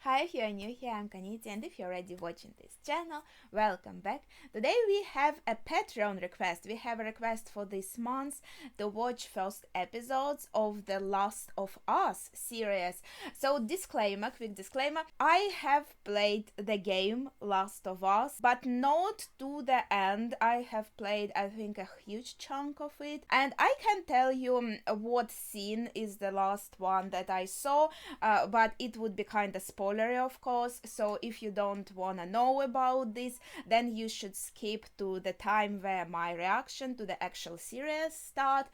Hi, if you're new here, I'm Kaniti, and if you're already watching this channel, welcome back. Today we have a Patreon request. We have a request for this month to watch first episodes of the Last of Us series. So disclaimer, quick disclaimer, I have played the game Last of Us, but not to the end. I have played, I think, a huge chunk of it, and I can tell you what scene is the last one that I saw, but it would be kind of spoilery, of course. So if you don't want to know about this, then you should skip to the time where my reaction to the actual series start.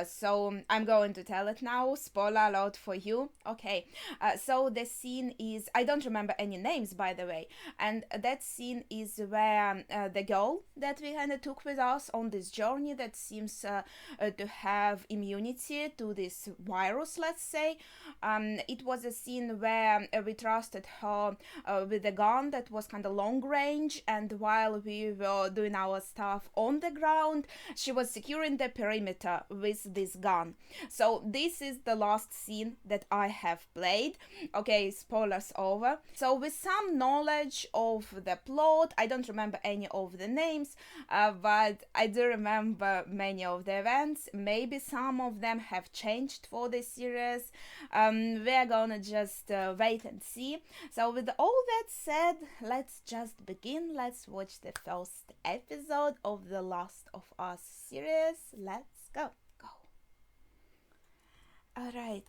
So I'm going to tell it now. Spoiler alert for you. Okay. So the scene is, I don't remember any names, by the way, and that scene is where the girl that we kind of took with us on this journey that seems to have immunity to this virus, let's say. It was a scene where we trusted her with a gun that was kind of long range, and while we were doing our stuff on the ground, she was securing the perimeter with this gun. So this is the last scene that I have played. Okay, spoilers over. So with some knowledge of the plot, I don't remember any of the names, but I do remember many of the events. Maybe some of them have changed for this series. We're gonna just wait and see. So with all that said, let's just begin. Let's watch the first episode of the Last of Us series. Let's go. Alright.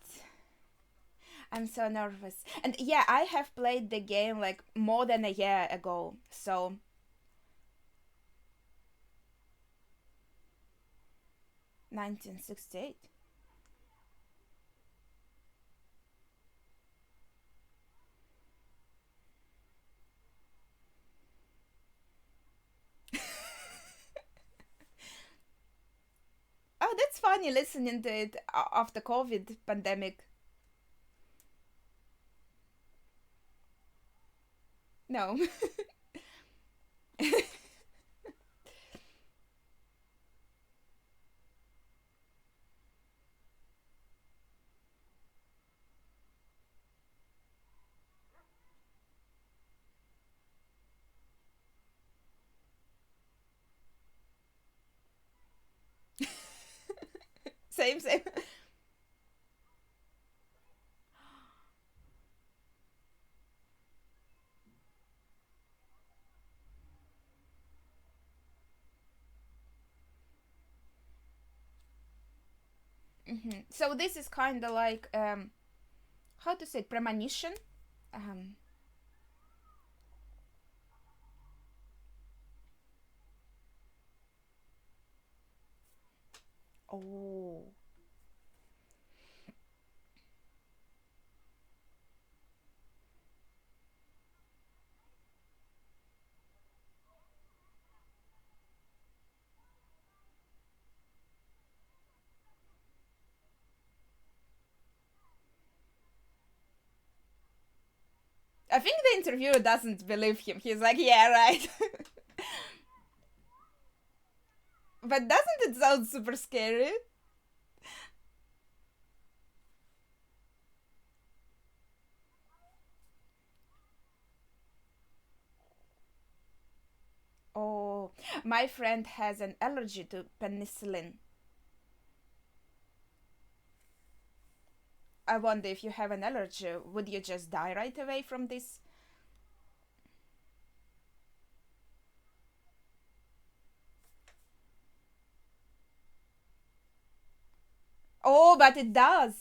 I'm so nervous. And yeah, I have played the game like more than a year ago. So 1968. Oh, that's funny listening to it after COVID pandemic. No. Same, same. So this is kind of like how to say, premonition. Um, oh, I think the interviewer doesn't believe him. He's like, yeah, right. But doesn't it sound super scary? Oh, my friend has an allergy to penicillin. I wonder if you have an allergy, would you just die right away from this? Oh, but it does.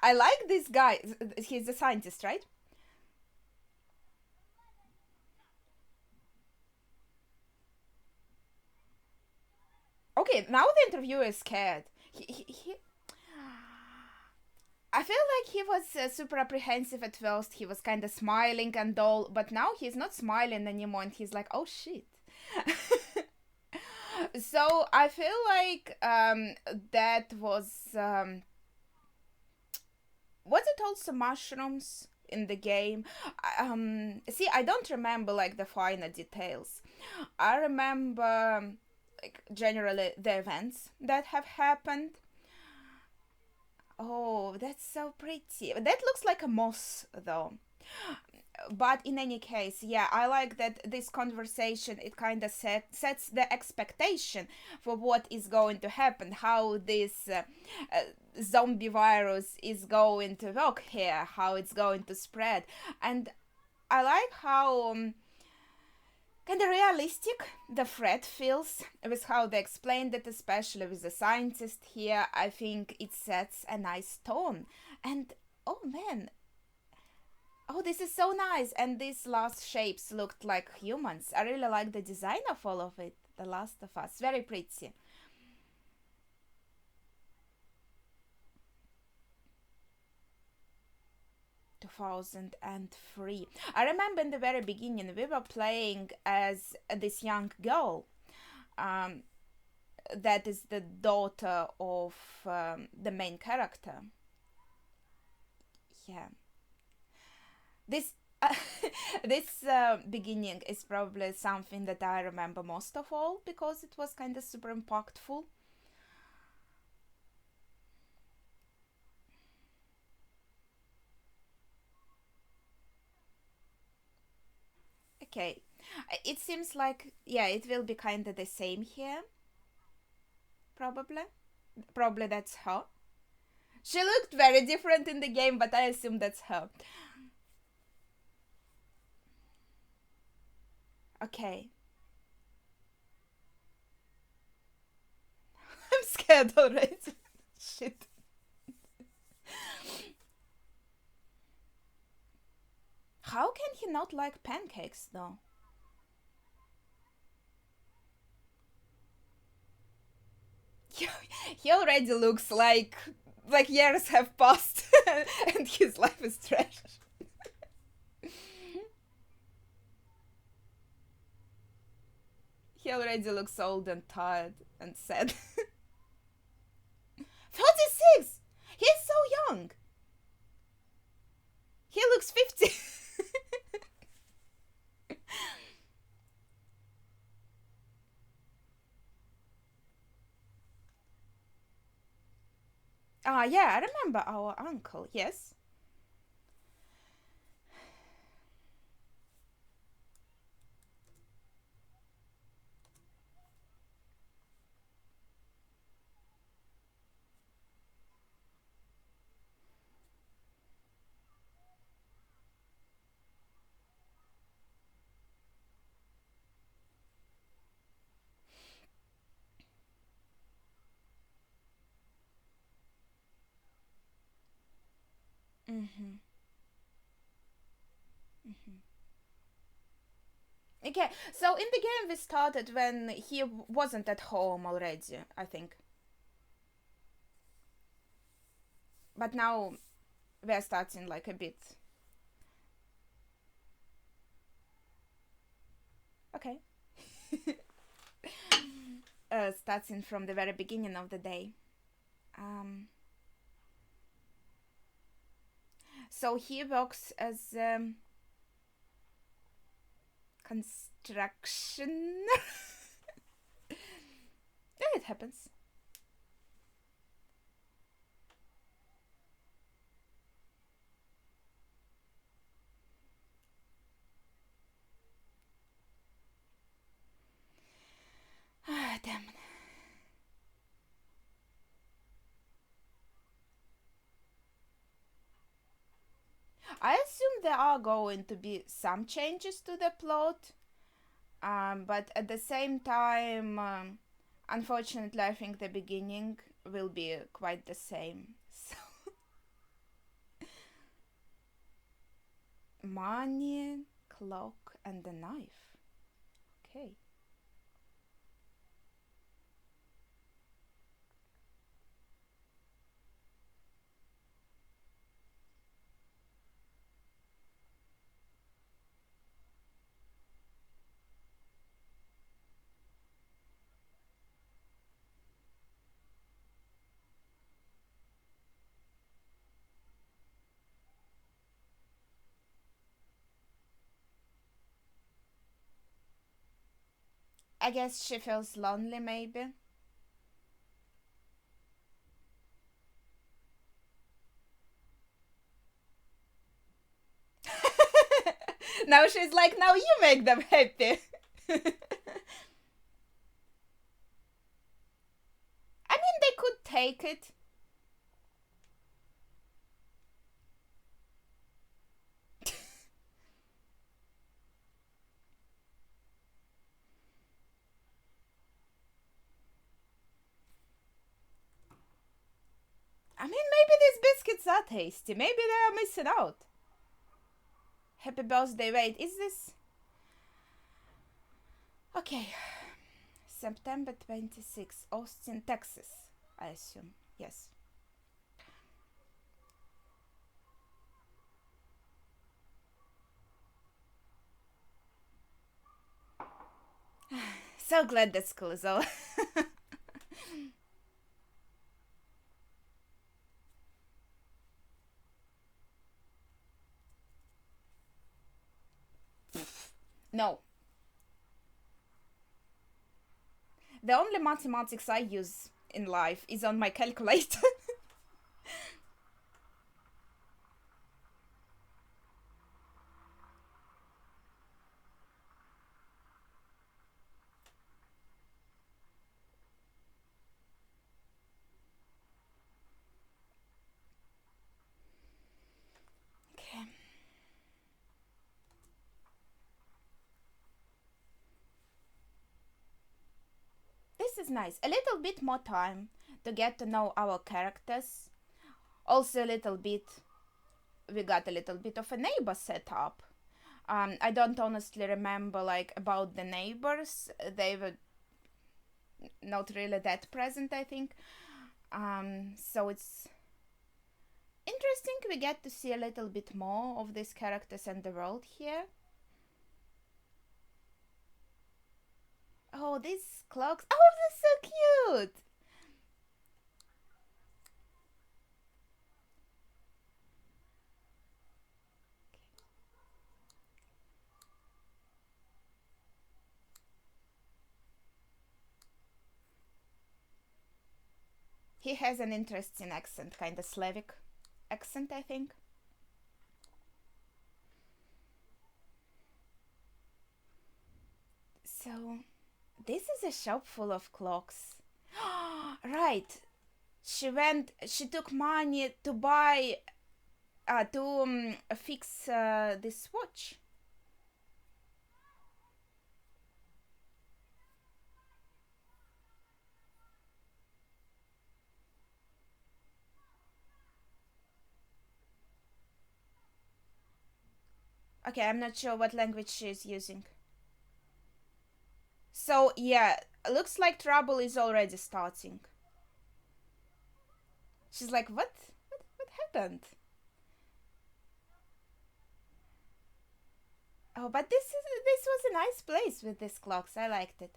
I like this guy. He's a scientist, right? Okay, now the interviewer is scared. He I feel like he was super apprehensive at first. He was kind of smiling and all, but now he's not smiling anymore, and he's like, "Oh shit." So I feel like that was it also mushrooms in the game? See, I don't remember like the finer details. I remember like generally the events that have happened. Oh, that's so pretty. That looks like a moss though. But in any case, yeah, I like that this conversation, it kind of sets the expectation for what is going to happen, how this zombie virus is going to work here, how it's going to spread. And I like how kind of realistic the threat feels with how they explained it, especially with the scientist here. I think it sets a nice tone. And oh man, oh, this is so nice. And these last shapes looked like humans. I really like the design of all of it. The Last of Us. Very pretty. 2003. I remember in the very beginning we were playing as this young girl. Um, that is the daughter of the main character. Yeah. This this beginning is probably something that I remember most of all because it was kind of super impactful. Okay, it seems like yeah, it will be kind of the same here. Probably that's her. She looked very different in the game, but I assume that's her. Okay, I'm scared already. Shit. How can he not like pancakes though? He, he already looks like years have passed and his life is trash. He already looks old and tired and sad. 36! He's so young! He looks 50. Ah, yeah, I remember our uncle, yes. Mm-hmm. Mm-hmm. Okay, so in the game we started when he wasn't at home already, I think. But now we're starting like a bit. Okay. Starting from the very beginning of the day. Um, so he works as construction. Yeah, it happens. Ah, damn. I assume there are going to be some changes to the plot, but at the same time, unfortunately, I think the beginning will be quite the same. So, money, clock, and a knife. Okay. I guess she feels lonely, maybe. Now she's like, now you make them happy. I mean, they could take it. I mean, maybe these biscuits are tasty. Maybe they are missing out. Happy birthday. Wait, is this. Okay. September 26th, Austin, Texas, I assume. Yes. So glad that school is over. No. The only mathematics I use in life is on my calculator. Okay. This is nice. A little bit more time to get to know our characters. Also, a little bit. We got a little bit of a neighbor set up. I don't honestly remember like about the neighbors. They were not really that present, I think. So it's interesting. We get to see a little bit more of these characters and the world here. Oh, these clocks. Oh, they're so cute. He has an interesting accent, kind of Slavic accent, I think. So, this is a shop full of clocks. Right. She took money to buy, to fix this watch. Okay, I'm not sure what language she is using. So, yeah, looks like trouble is already starting. She's like, what? What happened? Oh, but this was a nice place with these clocks. I liked it.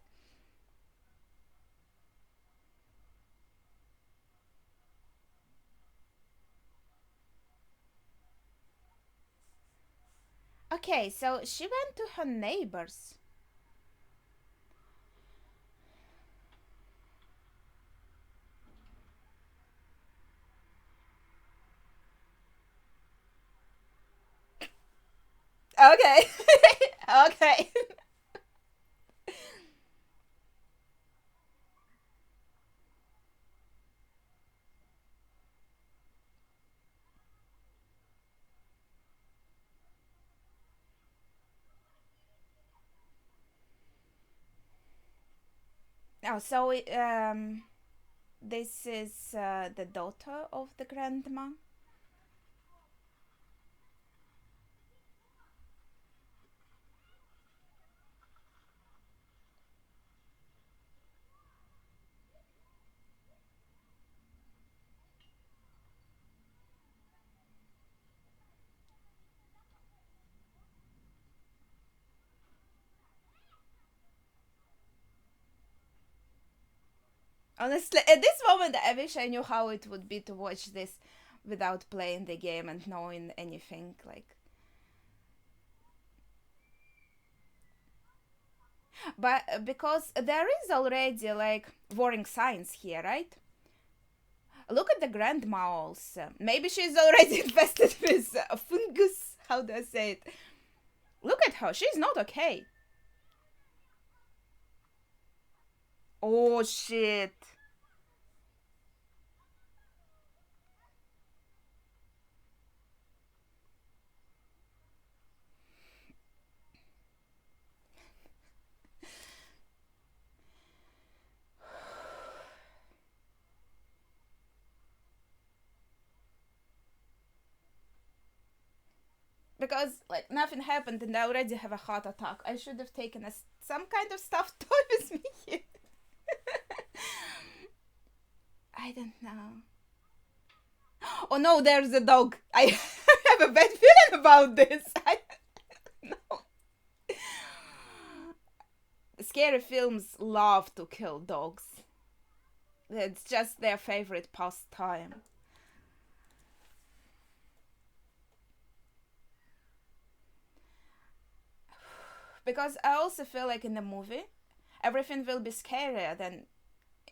Okay, so she went to her neighbors. Okay. Okay. Oh, so this is the daughter of the grandma. Honestly, at this moment, I wish I knew how it would be to watch this without playing the game and knowing anything. Like, But because there is already like warning signs here, right? Look at the grandma also. Maybe she's already infested with fungus. How do I say it? Look at her. She's not okay. Oh shit. Because like nothing happened and I already have a heart attack. I should have taken some kind of stuffed toy with me here. I don't know. Oh no, there's a dog. I have a bad feeling about this. I don't know. Scary films love to kill dogs. It's just their favorite pastime. Because I also feel like in the movie, everything will be scarier than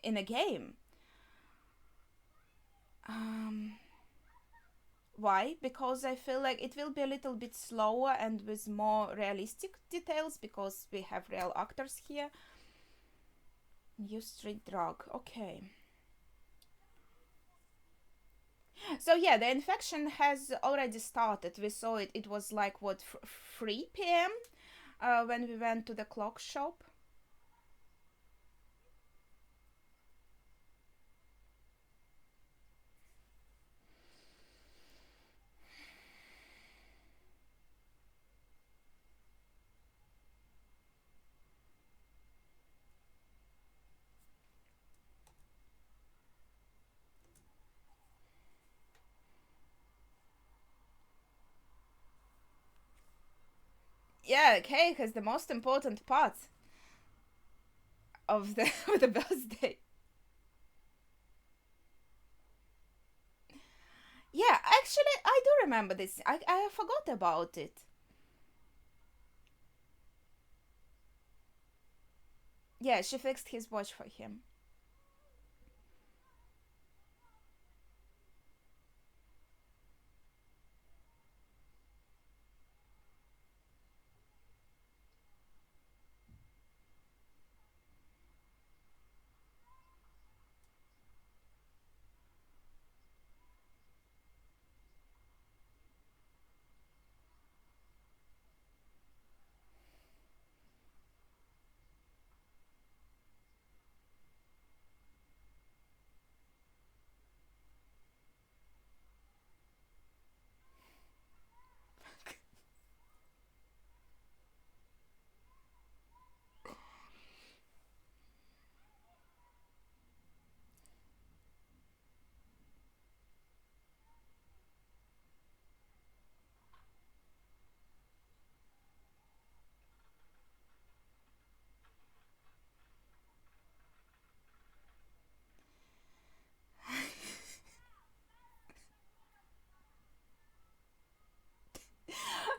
in a game. Um, why? Because I feel like it will be a little bit slower and with more realistic details because we have real actors here. New street drug. Okay. So yeah, the infection has already started. We saw it. It was like what 3 p.m. When we went to the clock shop. Yeah, cake is the most important part of the of the birthday. Yeah, actually, I do remember this. I forgot about it. Yeah, she fixed his watch for him.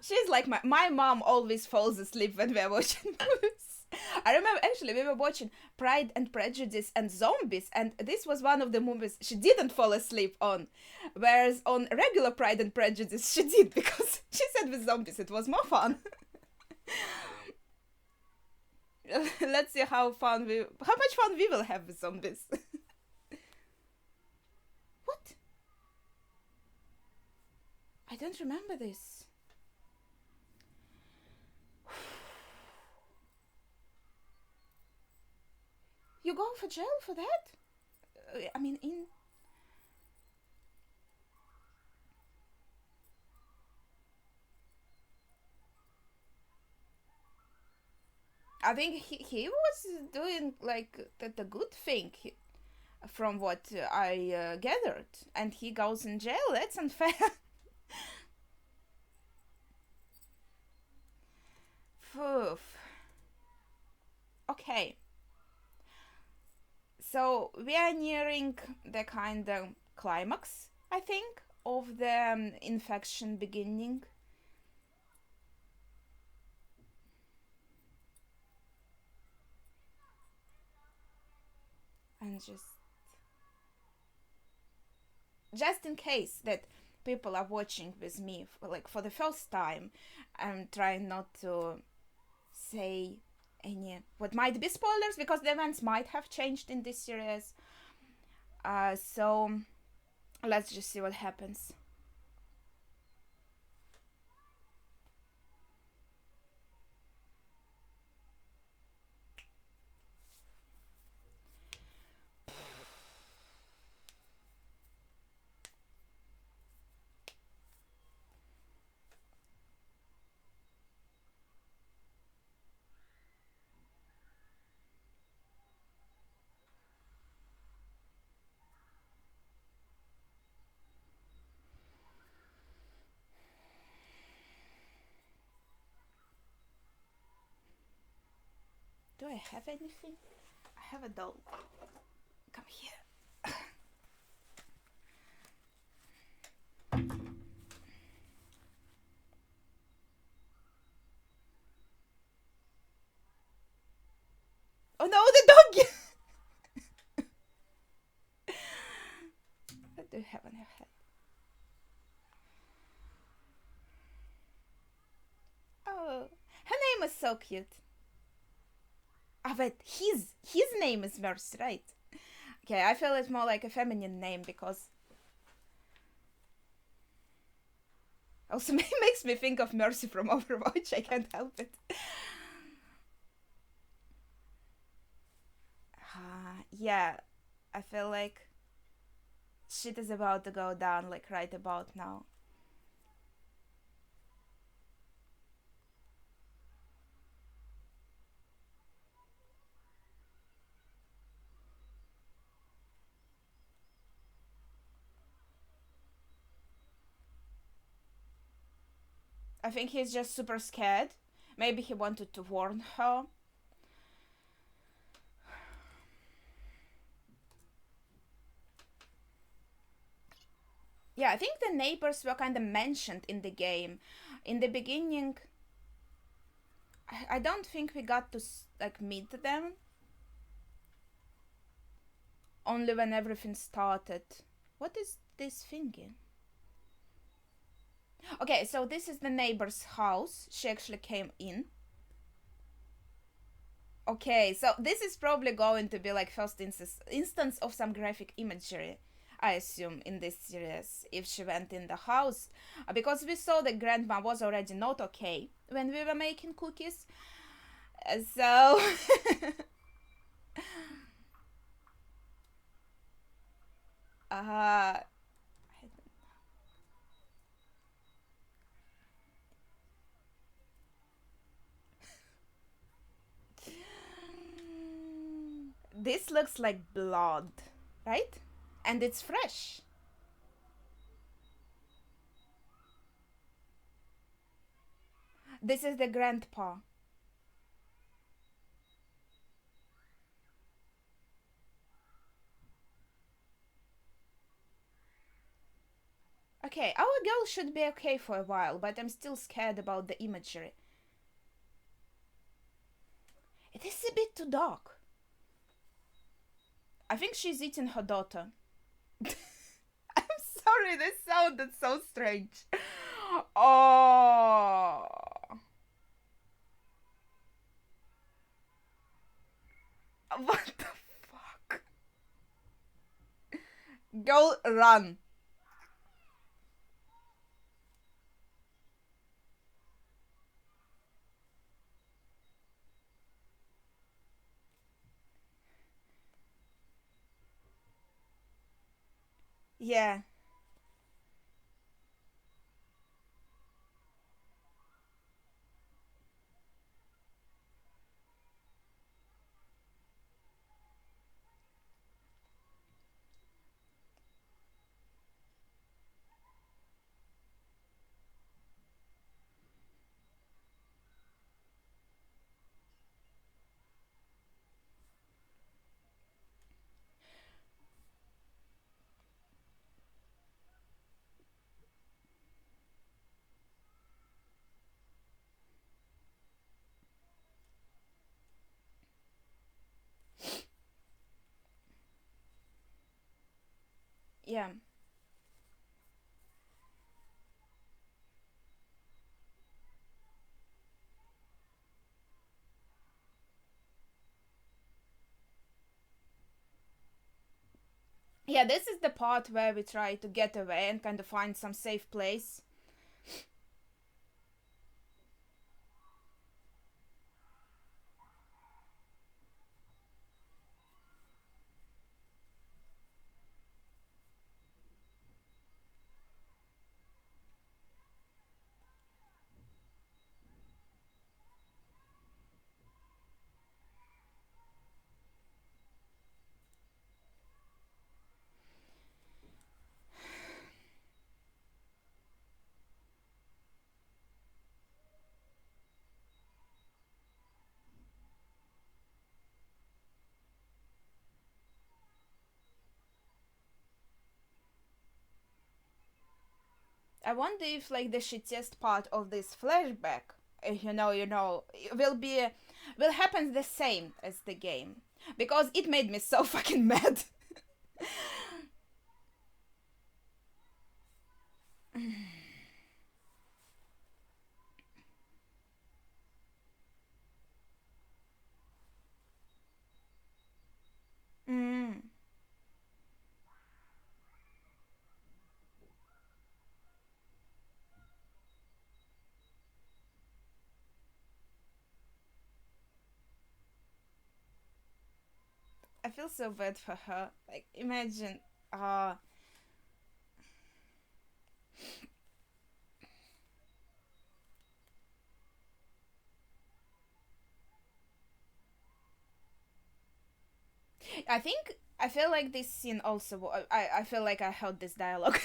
She's like my mom always falls asleep when we're watching movies. I remember actually we were watching Pride and Prejudice and Zombies, and this was one of the movies she didn't fall asleep on. Whereas on regular Pride and Prejudice, she did because she said with zombies it was more fun. Let's see how much fun we will have with zombies. What? I don't remember this. You go for jail for that? I mean, in I think he was doing like the good thing from what I gathered, and he goes in jail. That's unfair. Poof. Okay, so we are nearing the kind of climax, I think, of the infection beginning. I'm just in case that people are watching with me for the first time, I'm trying not to say any what might be spoilers because the events might have changed in this series. So let's just see what happens. Do I have anything? I have a doll. Come here. Oh no, the dog! What do you have on your head? Oh, her name is so cute. Ah, but his name is Mercy, right? Okay, I feel it's more like a feminine name because also makes me think of Mercy from Overwatch. I can't help it. Yeah, I feel like shit is about to go down like right about now. I think he's just super scared. Maybe he wanted to warn her. Yeah, I think the neighbors were kind of mentioned in the game. In the beginning, I don't think we got to like meet them. Only when everything started. What is this thingy? Okay, so this is the neighbor's house. She actually came in. Okay, so this is probably going to be like first instance of some graphic imagery, I assume, in this series, if she went in the house. Because we saw that grandma was already not okay when we were making cookies. So... uh... This looks like blood, right? And it's fresh. This is the grandpa. Okay, our girl should be okay for a while, but I'm still scared about the imagery. It is a bit too dark. I think she's eating her daughter. I'm sorry, this sounded so strange. Oh. What the fuck? Go run. Yeah. Yeah. Yeah, this is the part where we try to get away and kind of find some safe place. I wonder if like the shittiest part of this flashback, will be will happen the same as the game because it made me so fucking mad. Mm. I feel so bad for her. Like imagine, uh I feel like this scene also. I feel like I heard this dialogue.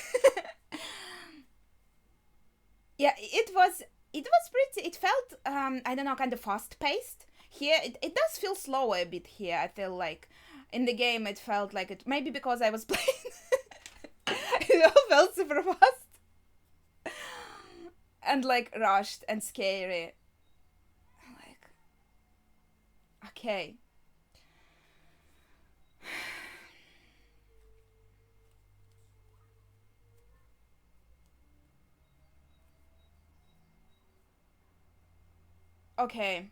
Yeah, it was pretty. It felt I don't know, kind of fast paced. Here, it does feel slower a bit. Here, I feel like in the game it felt like it. Maybe because I was playing, it all felt super fast and like rushed and scary. Like okay, okay.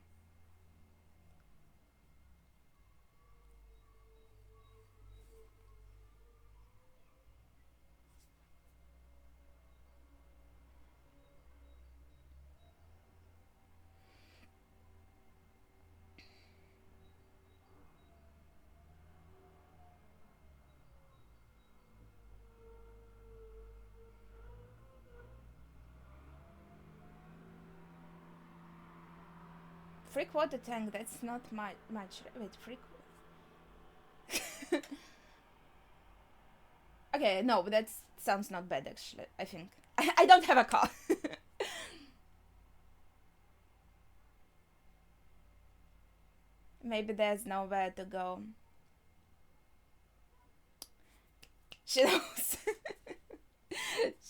Freak water tank. That's not much. Wait, freak. Okay, no, but that sounds not bad actually. I think I don't have a car. Maybe there's nowhere to go. She knows.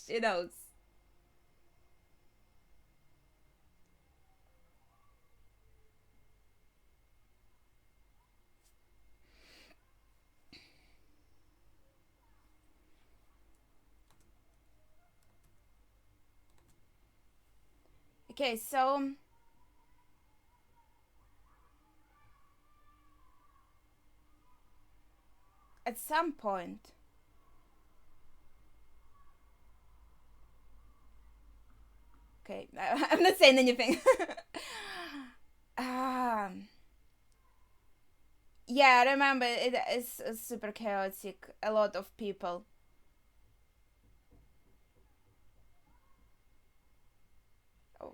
She knows. Okay, so at some point, okay, I'm not saying anything. um, yeah, I remember it is super chaotic. A lot of people. Oh.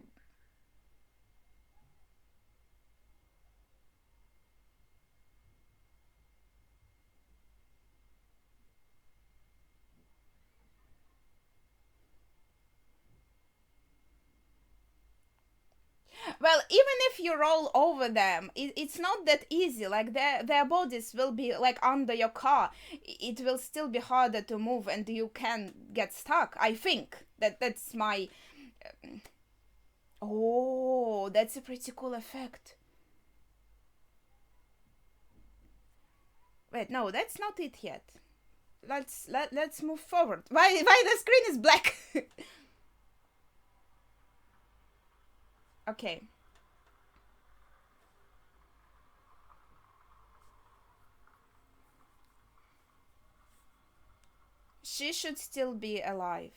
Well, even if you roll over them, it's not that easy. Like their bodies will be like under your car. It will still be harder to move, and you can get stuck. I think that's my. Oh, that's a pretty cool effect. Wait, no, that's not it yet. let's move forward. Why the screen is black? Okay. She should still be alive.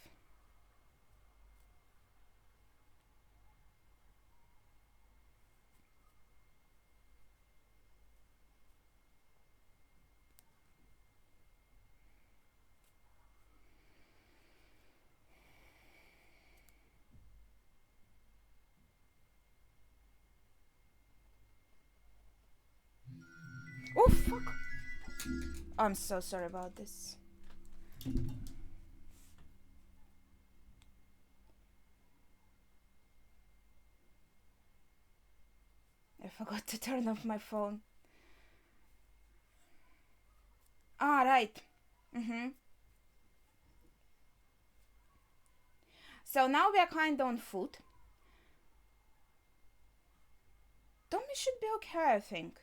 Oh fuck! I'm so sorry about this. I forgot to turn off my phone. Ah, right. Mm-hmm. So now we are kind of on foot. Tommy should be okay, I think.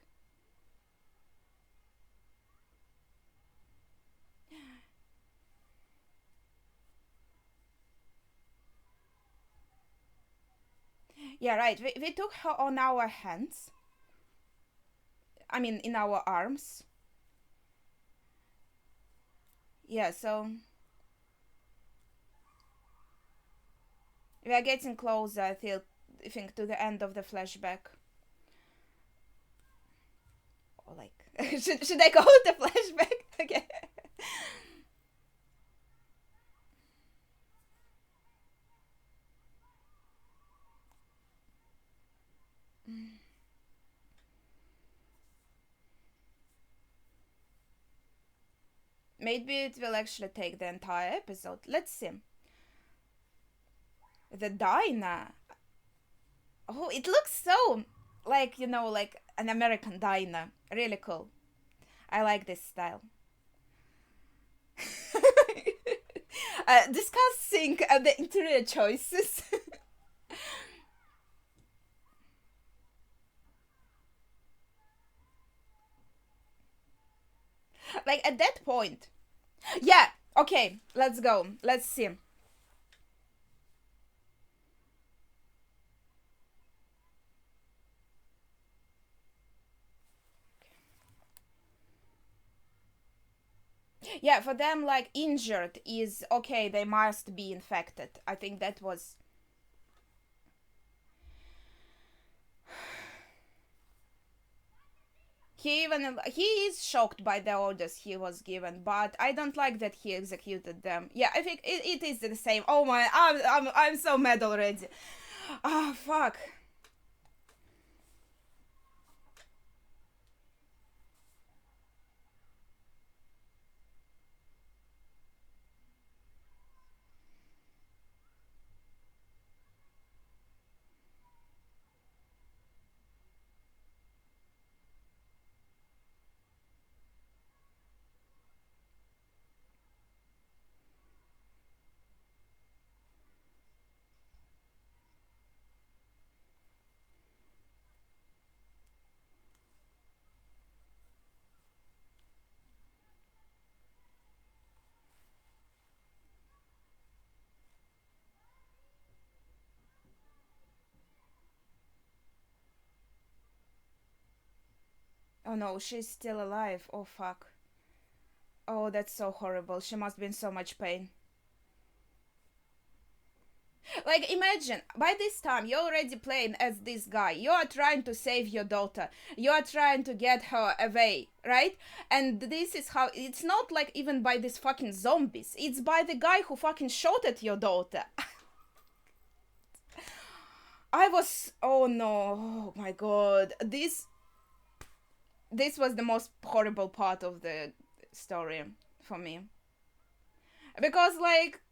Yeah, right. We took her on our hands. I mean, in our arms. Yeah, so we are getting closer, I think, to the end of the flashback. Or like, should I call it a flashback? Okay. Maybe it will actually take the entire episode. Let's see. The diner. Oh, it looks so like, like an American diner. Really cool. I like this style. Discussing the interior choices. Like at that point. Yeah, okay, let's go. Let's see. Yeah, for them, like, injured is okay, they must be infected. I think that was. He is shocked by the orders he was given, but I don't like that he executed them. Yeah, I think it is the same. Oh my, I'm so mad already. Ah, oh, fuck. Oh no, she's still alive. Oh fuck. Oh, that's so horrible. She must be in so much pain. Like, imagine, by this time, you're already playing as this guy. You are trying to save your daughter. You are trying to get her away, right? And this is how. It's not like even by these fucking zombies. It's by the guy who fucking shot at your daughter. I was. Oh no. Oh my god. This was the most horrible part of the story for me. Because, like,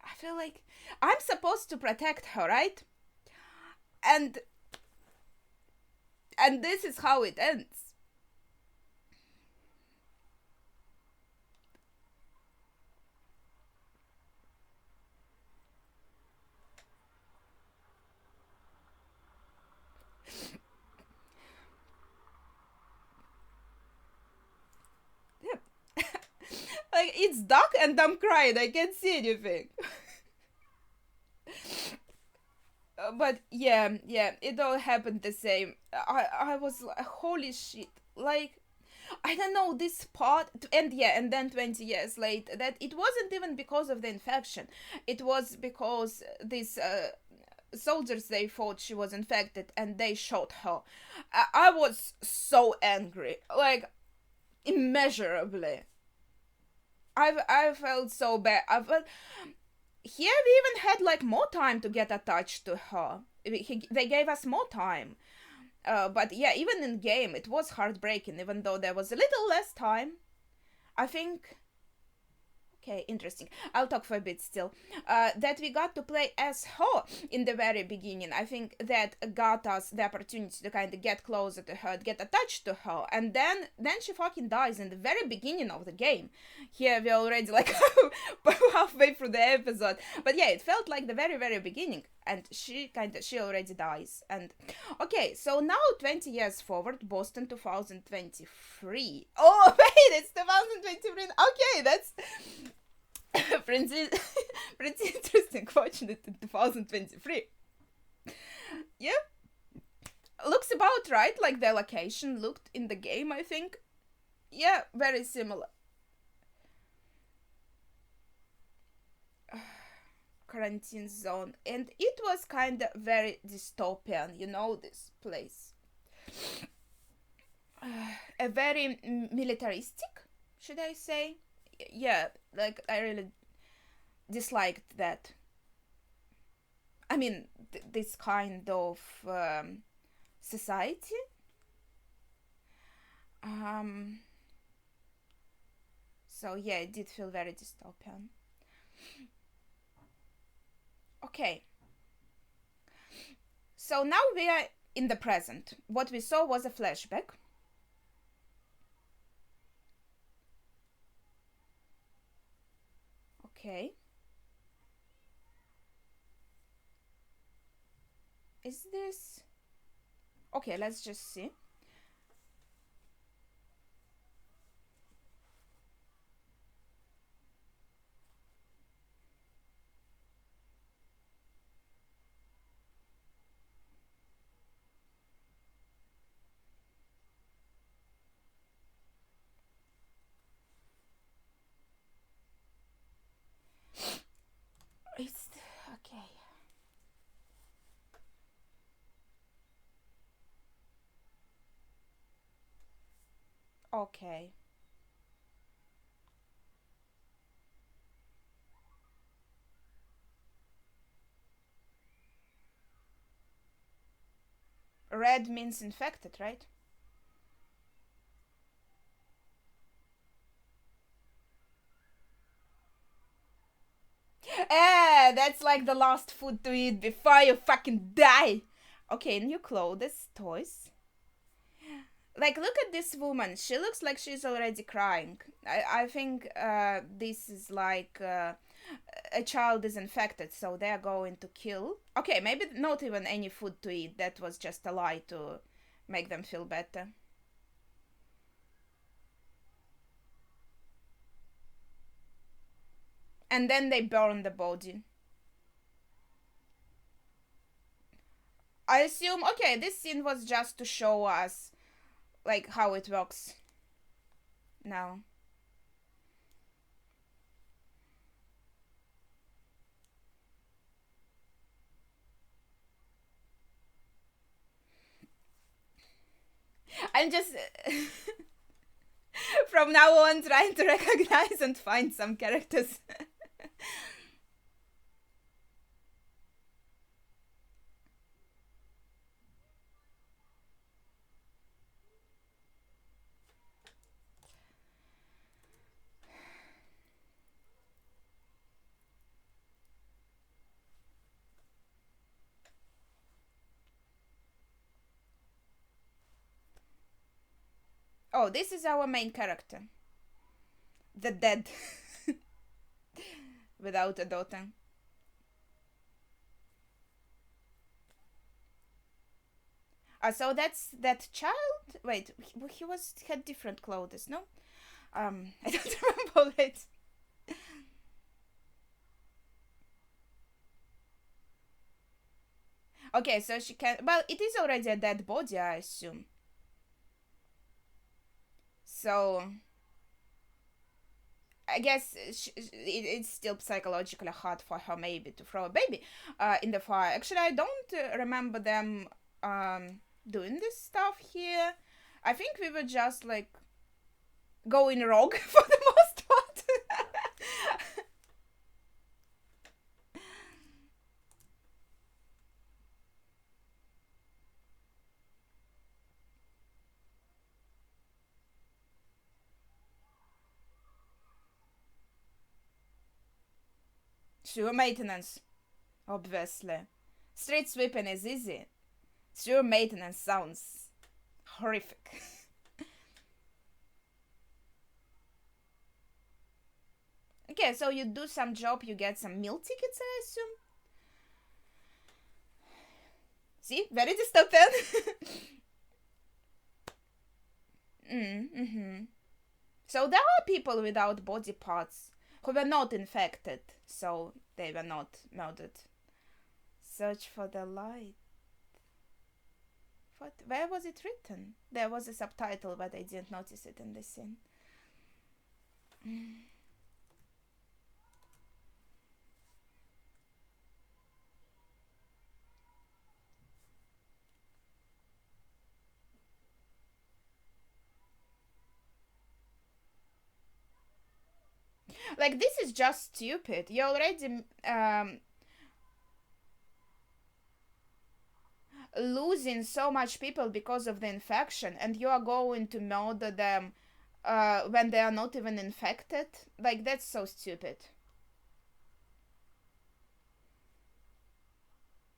I feel like I'm supposed to protect her, right? And this is how it ends. like it's dark and I'm crying. I can't see anything. But yeah, it all happened the same. I was like, holy shit, like I don't know this part, and yeah, and then 20 years later, that it wasn't even because of the infection. It was because these soldiers, they thought she was infected and they shot her. I was so angry, like immeasurably. I felt so bad. I felt here we even had like more time to get attached to her. They gave us more time. But yeah, even in game, it was heartbreaking, even though there was a little less time. I think. Okay, interesting. I'll talk for a bit still. That we got to play as her in the very beginning. I think that got us the opportunity to kind of get closer to her, get attached to her, and then she fucking dies in the very beginning of the game. Here we're already like halfway through the episode, but yeah, it felt like the very very beginning, and she already dies. And okay, so now 20 years forward, Boston 2023. Oh wait, it's 2023. Okay, that's pretty, pretty interesting watching it in 2023. Yeah, looks about right, like the location looked in the game, I think. Yeah, very similar. Quarantine zone, and it was kind of very dystopian, you know, this place. A very militaristic, should I say? Yeah, like I really disliked that. I mean, this kind of society. Um, so yeah, it did feel very dystopian. Okay. So now we are in the present. What we saw was a flashback. Okay. Is this... Okay, let's just see. It's... Okay. Okay. Red means infected, right? That's like the last food to eat before you fucking die. Okay, new clothes, toys. Like, look at this woman. She looks like she's already crying. I think this is like a child is infected, so they're going to kill. Okay, maybe not even any food to eat. That was just a lie to make them feel better. And then they burn the body. I assume, okay, this scene was just to show us like how it works now. I'm just from now on trying to recognize and find some characters. Oh, this is our main character. The dead. Without a daughter. So that's that child. Wait, he had different clothes, no? I don't remember it. Okay, so she can. Well, it is already a dead body, I assume. So I guess it's still psychologically hard for her maybe to throw a baby in the fire. Actually, I don't remember them doing this stuff here. I think we were just like going rogue for the most part. Sewer maintenance, obviously. Street sweeping is easy. Sewer maintenance sounds horrific. Okay, so you do some job, you get some meal tickets, I assume. See, very dystopian. Mm-hmm. So there are people without body parts who were not infected, so they were not murdered. Search for the light. What? Where was it written? There was a subtitle, but I didn't notice it in the scene. Like, this is just stupid. You already losing so much people because of the infection, and you are going to murder them when they are not even infected. Like, that's so stupid.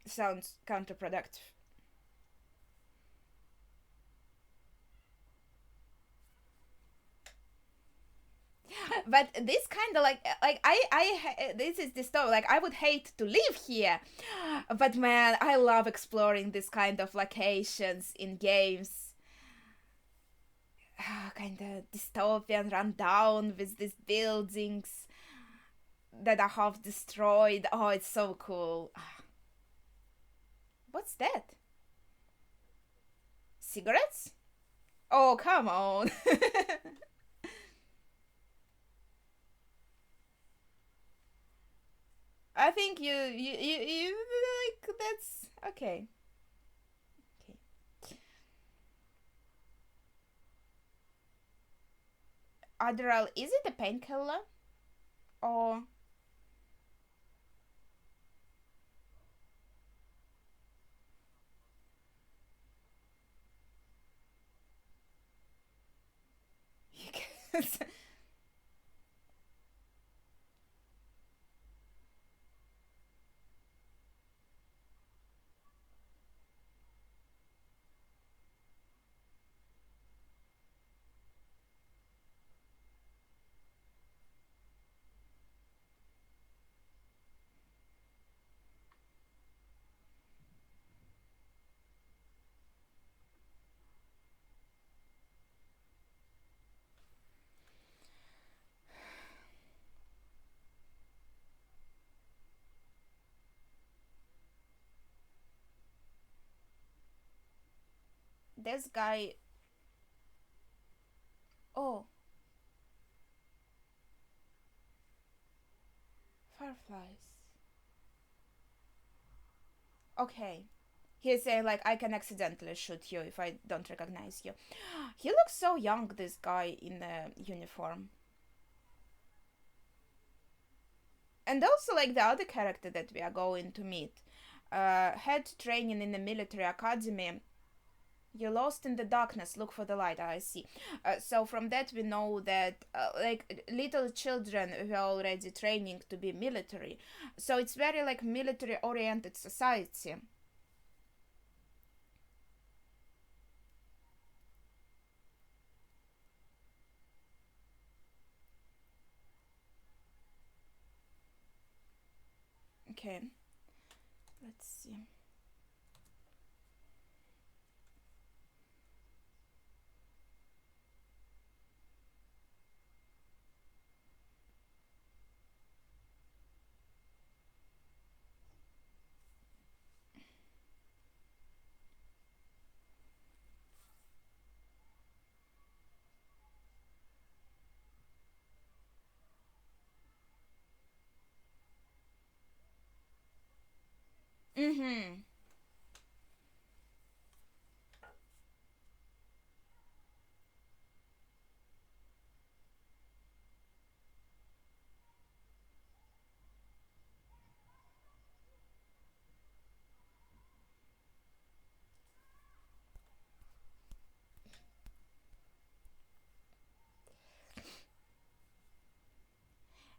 Sounds counterproductive. But this kind of like this is the story. Like, I would hate to live here, but man, I love exploring this kind of locations in games. Kind of dystopian, run down with these buildings that are half destroyed. Oh, it's so cool. What's that? Cigarettes? Oh, come on. I think you like that's okay. Okay. Adderall, is it a painkiller or this guy? Oh, fireflies. Okay. He's saying like I can accidentally shoot you if I don't recognize you. He looks so young, this guy in the uniform. And also like the other character that we are going to meet. Had training in the military academy. You lost in the darkness, look for the light. I see. So from that we know that like little children were already training to be military. So it's very like military oriented society. Okay, let's see. Mm-hmm.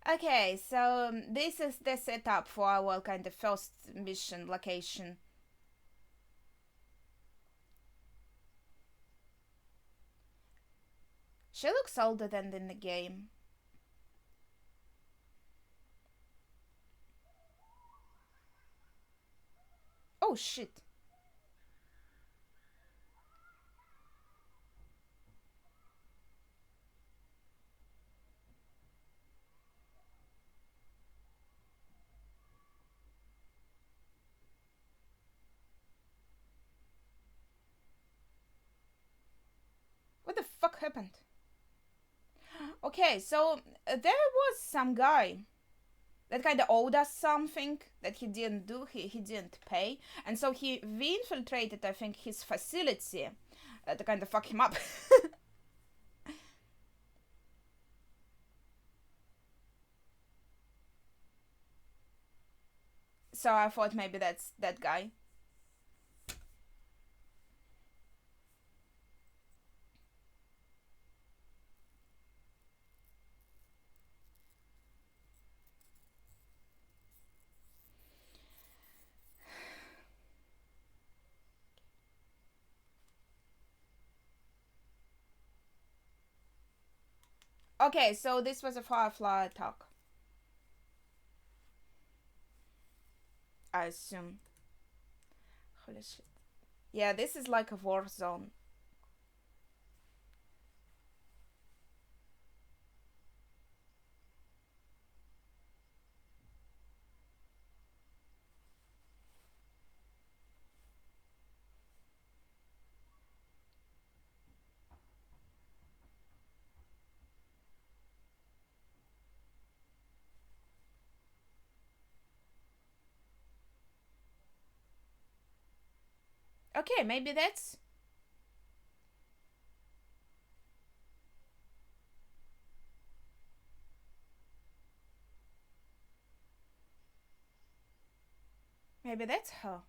Okay, so this is the setup for our kind of first mission location. She looks older than in the game. Oh shit. What the fuck happened? Okay, so there was some guy that kind of owed us something that he didn't do, he didn't pay, and so we infiltrated, I think, his facility to kind of fuck him up. So I thought maybe that's that guy. Okay, so this was a Firefly attack, I assume. Holy shit. Yeah, this is like a war zone. Okay, maybe that's. Maybe that's her.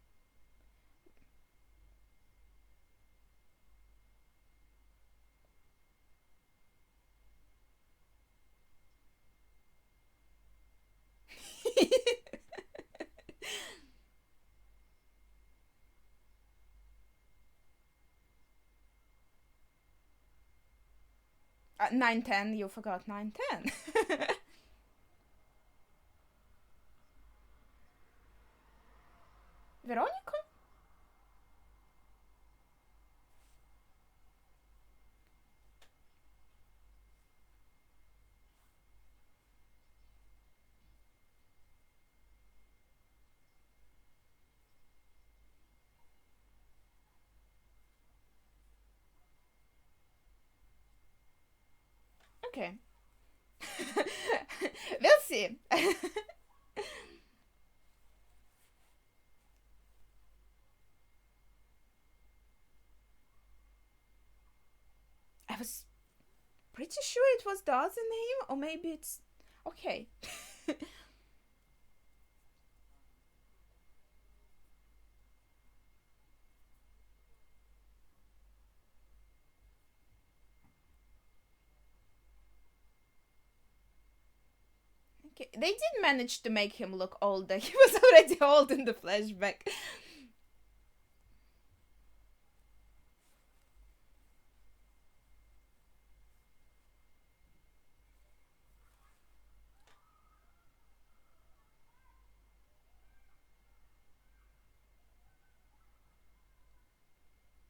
Nine ten. You forgot 910. Veronica? Okay. We'll see. I was pretty sure it was the other name, or maybe it's. Okay. Okay. They did manage to make him look older. He was already old in the flashback.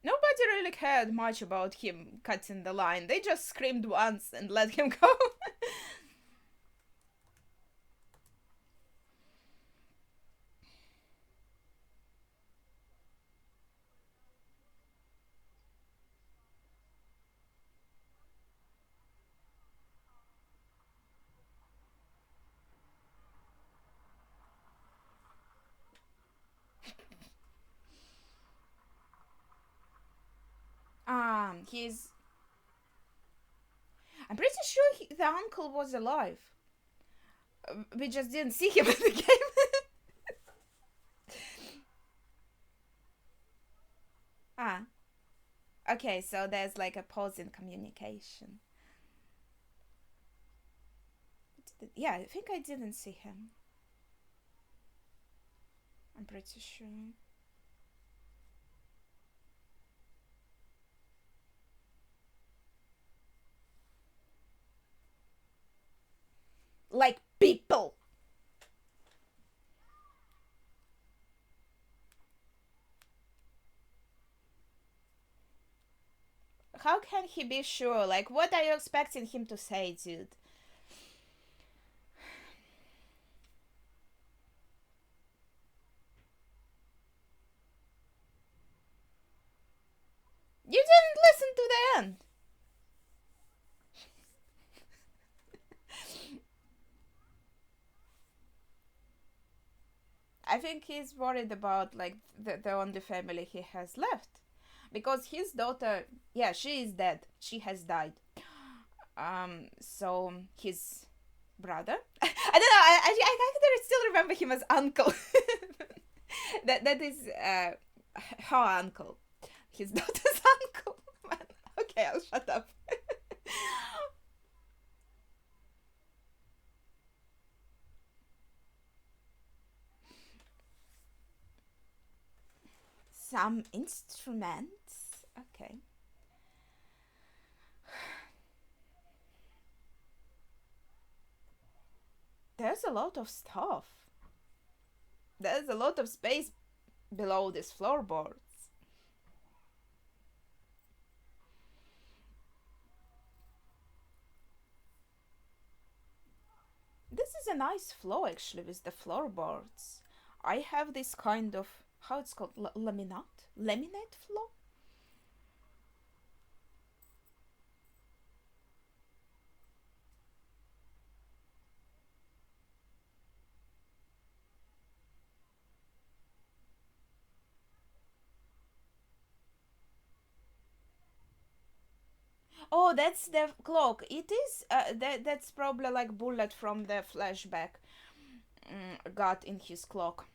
Nobody really cared much about him cutting the line. They just screamed once and let him go. He's. I'm pretty sure the uncle was alive. We just didn't see him in the game. Ah, okay, so there's like a pause in communication. Yeah, I think I didn't see him. I'm pretty sure. Like people. How can he be sure? Like, what are you expecting him to say, dude? You didn't listen to the end. I think he's worried about like the only family he has left, because his daughter, yeah, she is dead. She has died. So his brother, I don't know. I can still remember him as uncle. That is her uncle, his daughter's uncle. Man. Okay, I'll shut up. Some instruments. Okay. There's a lot of stuff. There's a lot of space below these floorboards. This is a nice floor actually with the floorboards. I have this kind of, how it's called, laminate floor. Oh, that's the clock. It is. That's probably like bullet from the flashback. Got in his clock.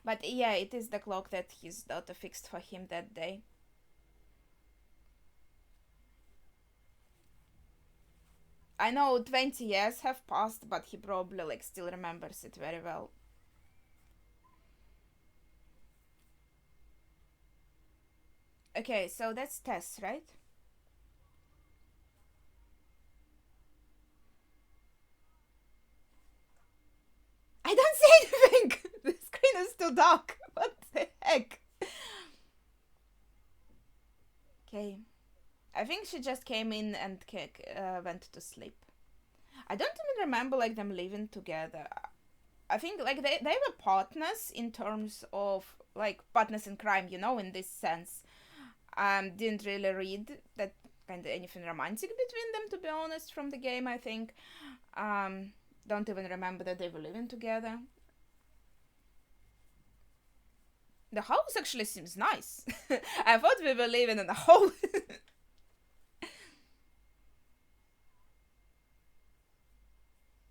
But yeah, it is the clock that his daughter fixed for him that day. I know 20 years have passed, but he probably like still remembers it very well. Okay, so that's Tess, right? I don't see anything. The screen is too dark. What the heck? Okay, I think she just came in and went to sleep. I don't even remember like them living together. I think like they were partners in terms of like partners in crime, in this sense. Didn't really read that kind of anything romantic between them, to be honest, from the game. I think. Um, don't even remember that they were living together. The house actually seems nice. I thought we were living in a hole.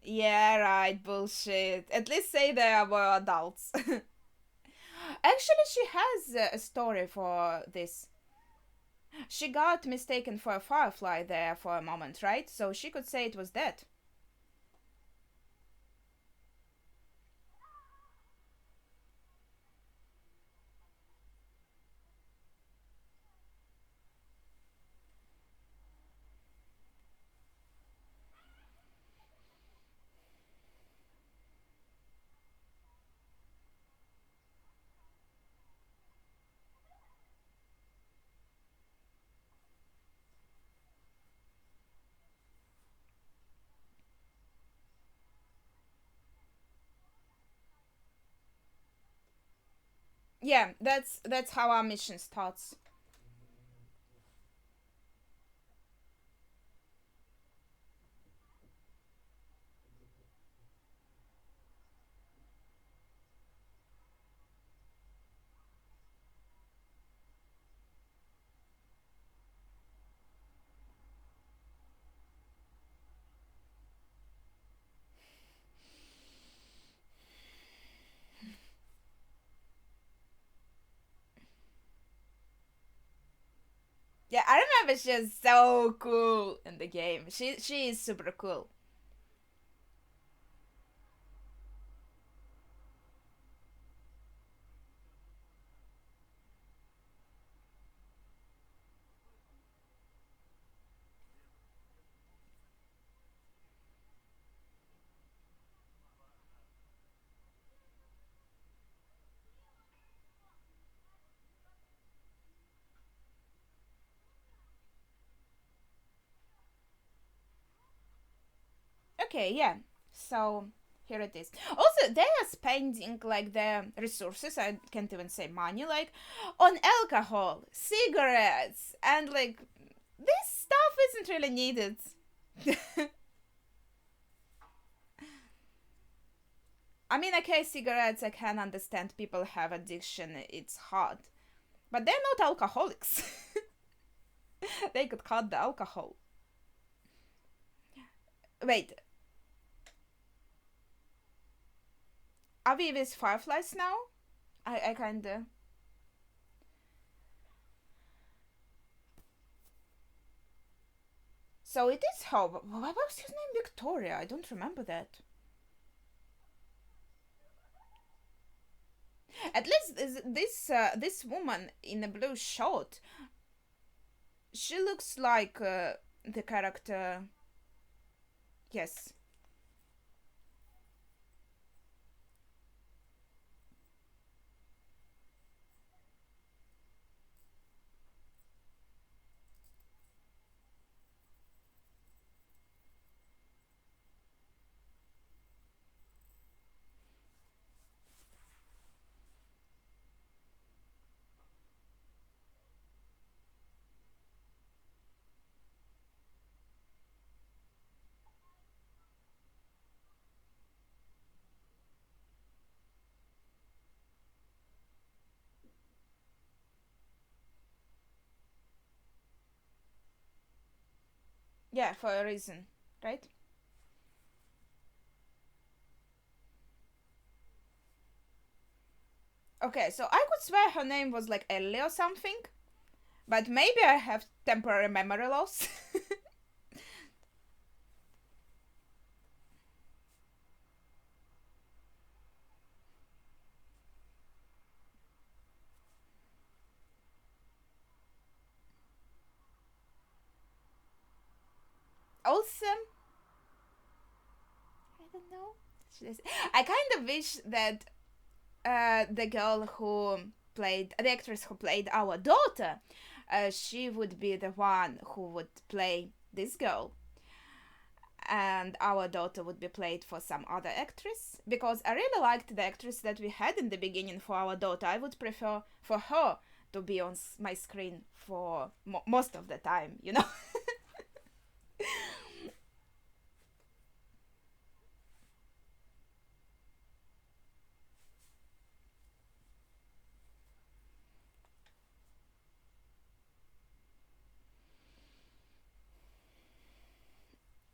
Yeah, right, bullshit. At least say they were adults. Actually, she has a story for this. She got mistaken for a firefly there for a moment, right? So she could say it was that. Yeah, that's how our mission starts. but she's so cool in the game. She is super cool. Okay, yeah. So here it is. Also, they are spending like their resources, I can't even say money, like on alcohol, cigarettes, and like this stuff isn't really needed. I mean, okay, cigarettes, I can understand people have addiction, it's hard. But they're not alcoholics. They could cut the alcohol. Wait, are we with fireflies now? I kinda. So it is how. What was his name? Victoria. I don't remember that. At least this woman in a blue short, she looks like the character. Yes. Yeah, for a reason, right? Okay, so I could swear her name was like Ellie or something, but maybe I have temporary memory loss. Also, I don't know. I kind of wish that the girl who played the actress who played our daughter, she would be the one who would play this girl, and our daughter would be played for some other actress, because I really liked the actress that we had in the beginning for our daughter. I would prefer for her to be on my screen for most of the time, you know.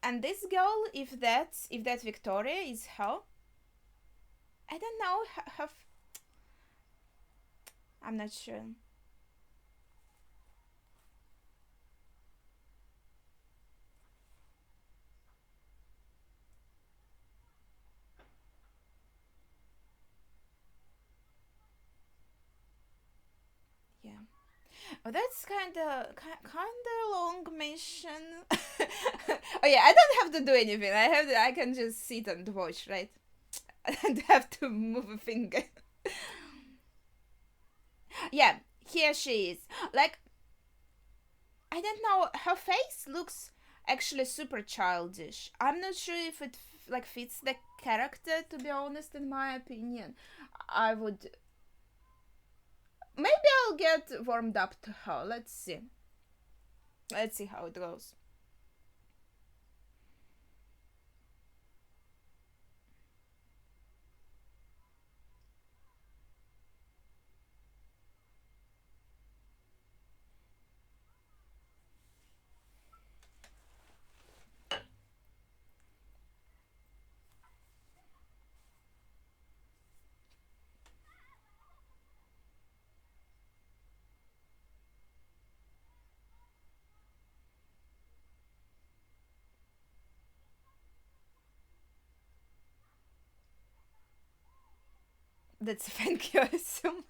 And this girl, if that Victoria is her, I don't know. I'm not sure. Yeah. Oh, that's kind of long mission. Oh yeah, I don't have to do anything. I can just sit and watch, right? I don't have to move a finger. Yeah, here she is. Like, I don't know, her face looks actually super childish. I'm not sure if it like fits the character, to be honest, in my opinion. I would maybe I'll get warmed up to her. Let's see. Let's see how it goes. That's thank you, I assume.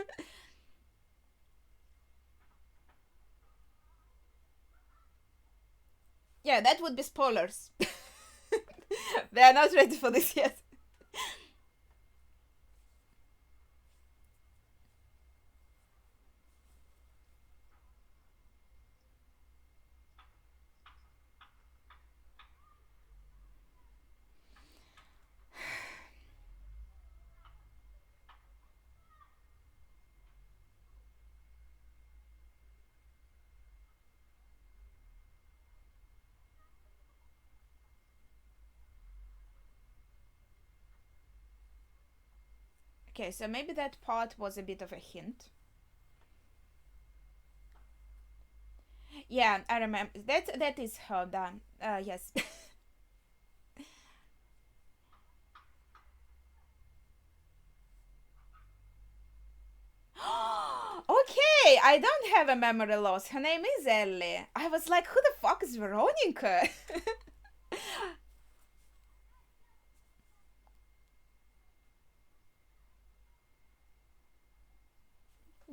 Yeah, that would be spoilers. They are not ready for this yet. Okay, so maybe that part was a bit of a hint. Yeah, I remember. That is her done. Yes. Okay, I don't have a memory loss. Her name is Ellie. I was like, who the fuck is Veronica?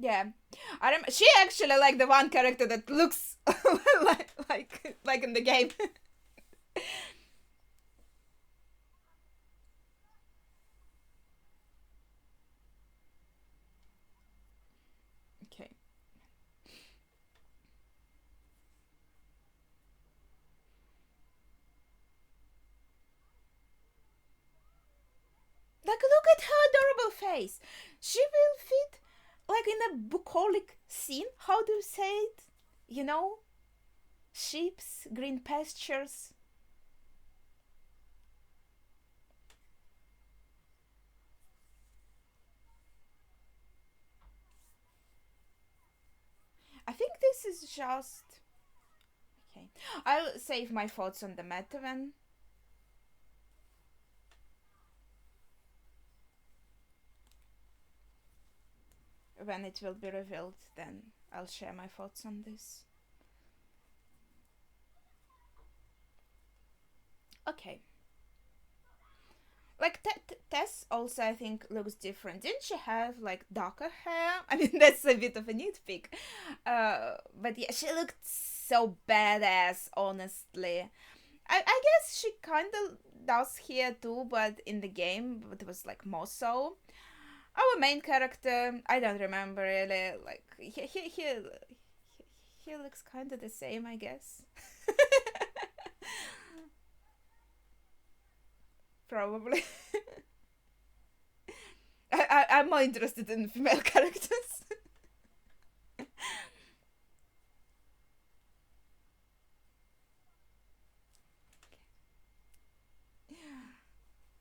Yeah, she actually like the one character that looks like in the game. Okay. Like, look at her adorable face. She will fit like in a bucolic scene. How do you say it? You know, sheep's green pastures. I think this is just okay. I'll save my thoughts on the matter when it will be revealed. Then I'll share my thoughts on this. Okay. Like Tess also, I think, looks different. Didn't she have like darker hair? I mean, that's a bit of a nitpick. But yeah, she looked so badass. Honestly, I guess she kind of does here too, but in the game, it was like more so. Our main character, I don't remember really. Like he looks kind of the same, I guess. Probably. I'm more interested in female characters.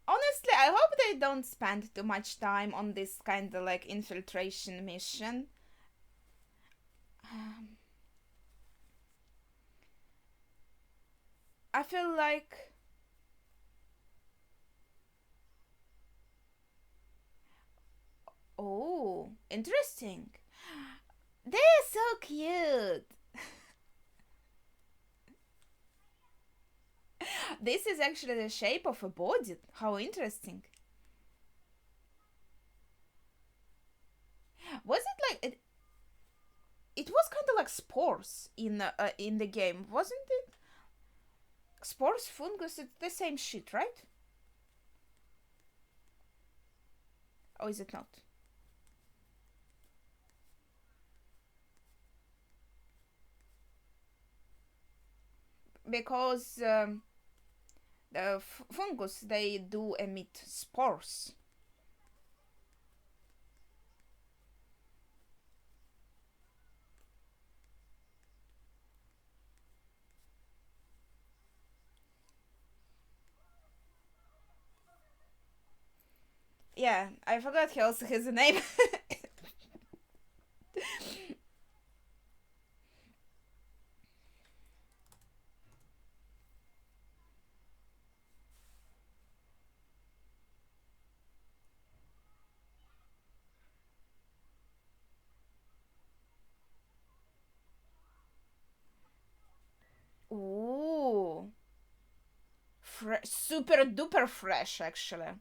Honestly, I hope they don't spend too much time on this kind of like infiltration mission. Um, I feel like, oh, interesting. They're so cute. This is actually the shape of a body. How interesting. Was it like it was kind of like spores in the game, wasn't it? Spores, fungus, it's the same shit, right? Or is it not? Because the fungus they do emit spores. Yeah, I forgot he also has a name. Ooh, super duper fresh actually.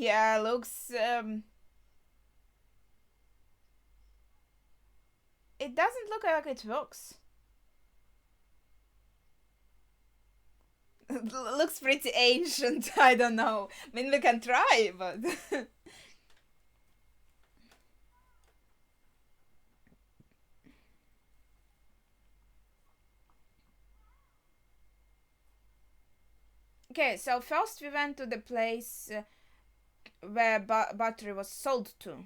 Yeah, looks. It doesn't look like it works. Looks pretty ancient. I don't know. I mean, we can try, but. Okay, so first we went to the place where battery was sold to.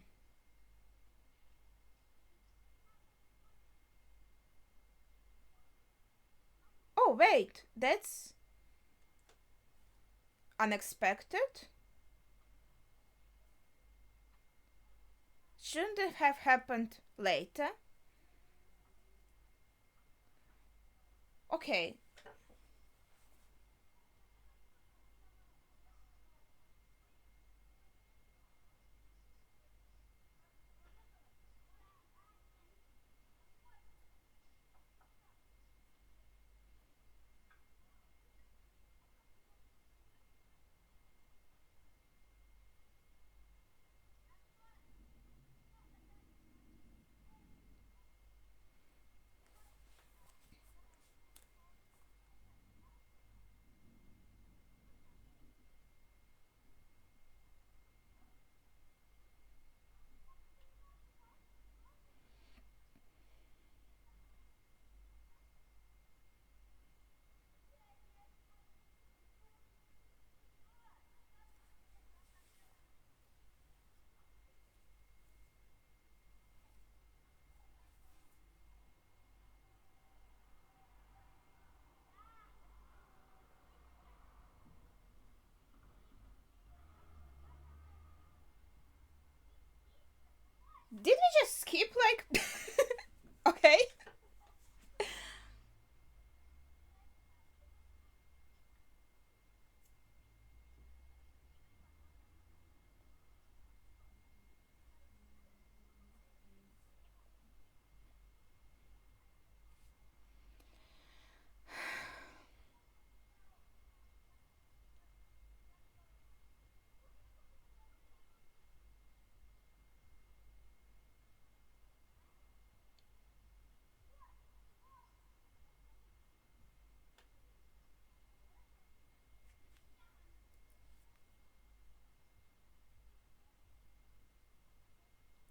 Oh, wait, that's unexpected? Shouldn't it have happened later? Okay, did we just skip like. Okay.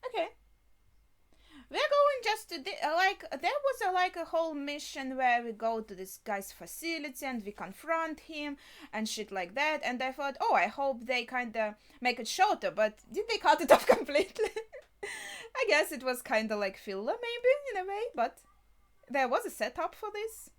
Okay. We're going just to like there was like a whole mission where we go to this guy's facility and we confront him and shit like that. And I thought, oh, I hope they kind of make it shorter. But did they cut it off completely? I guess it was kind of like filler, maybe in a way. But there was a setup for this.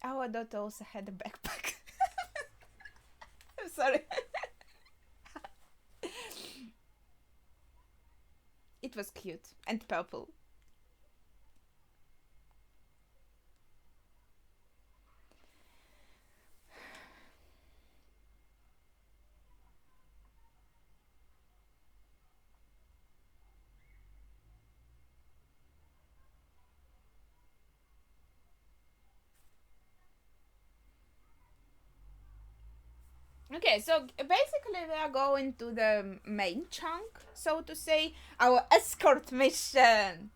Our daughter also had a backpack. I'm sorry. It was cute and purple. Okay, so basically we are going to the main chunk, so to say, our escort mission.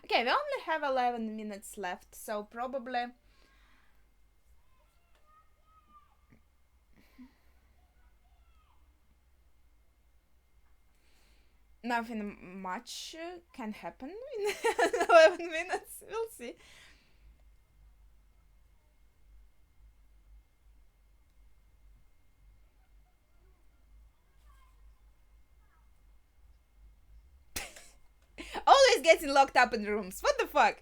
Okay, we only have 11 minutes left, so probably nothing much can happen in 11 minutes. We'll see. always getting locked up in rooms. What the fuck?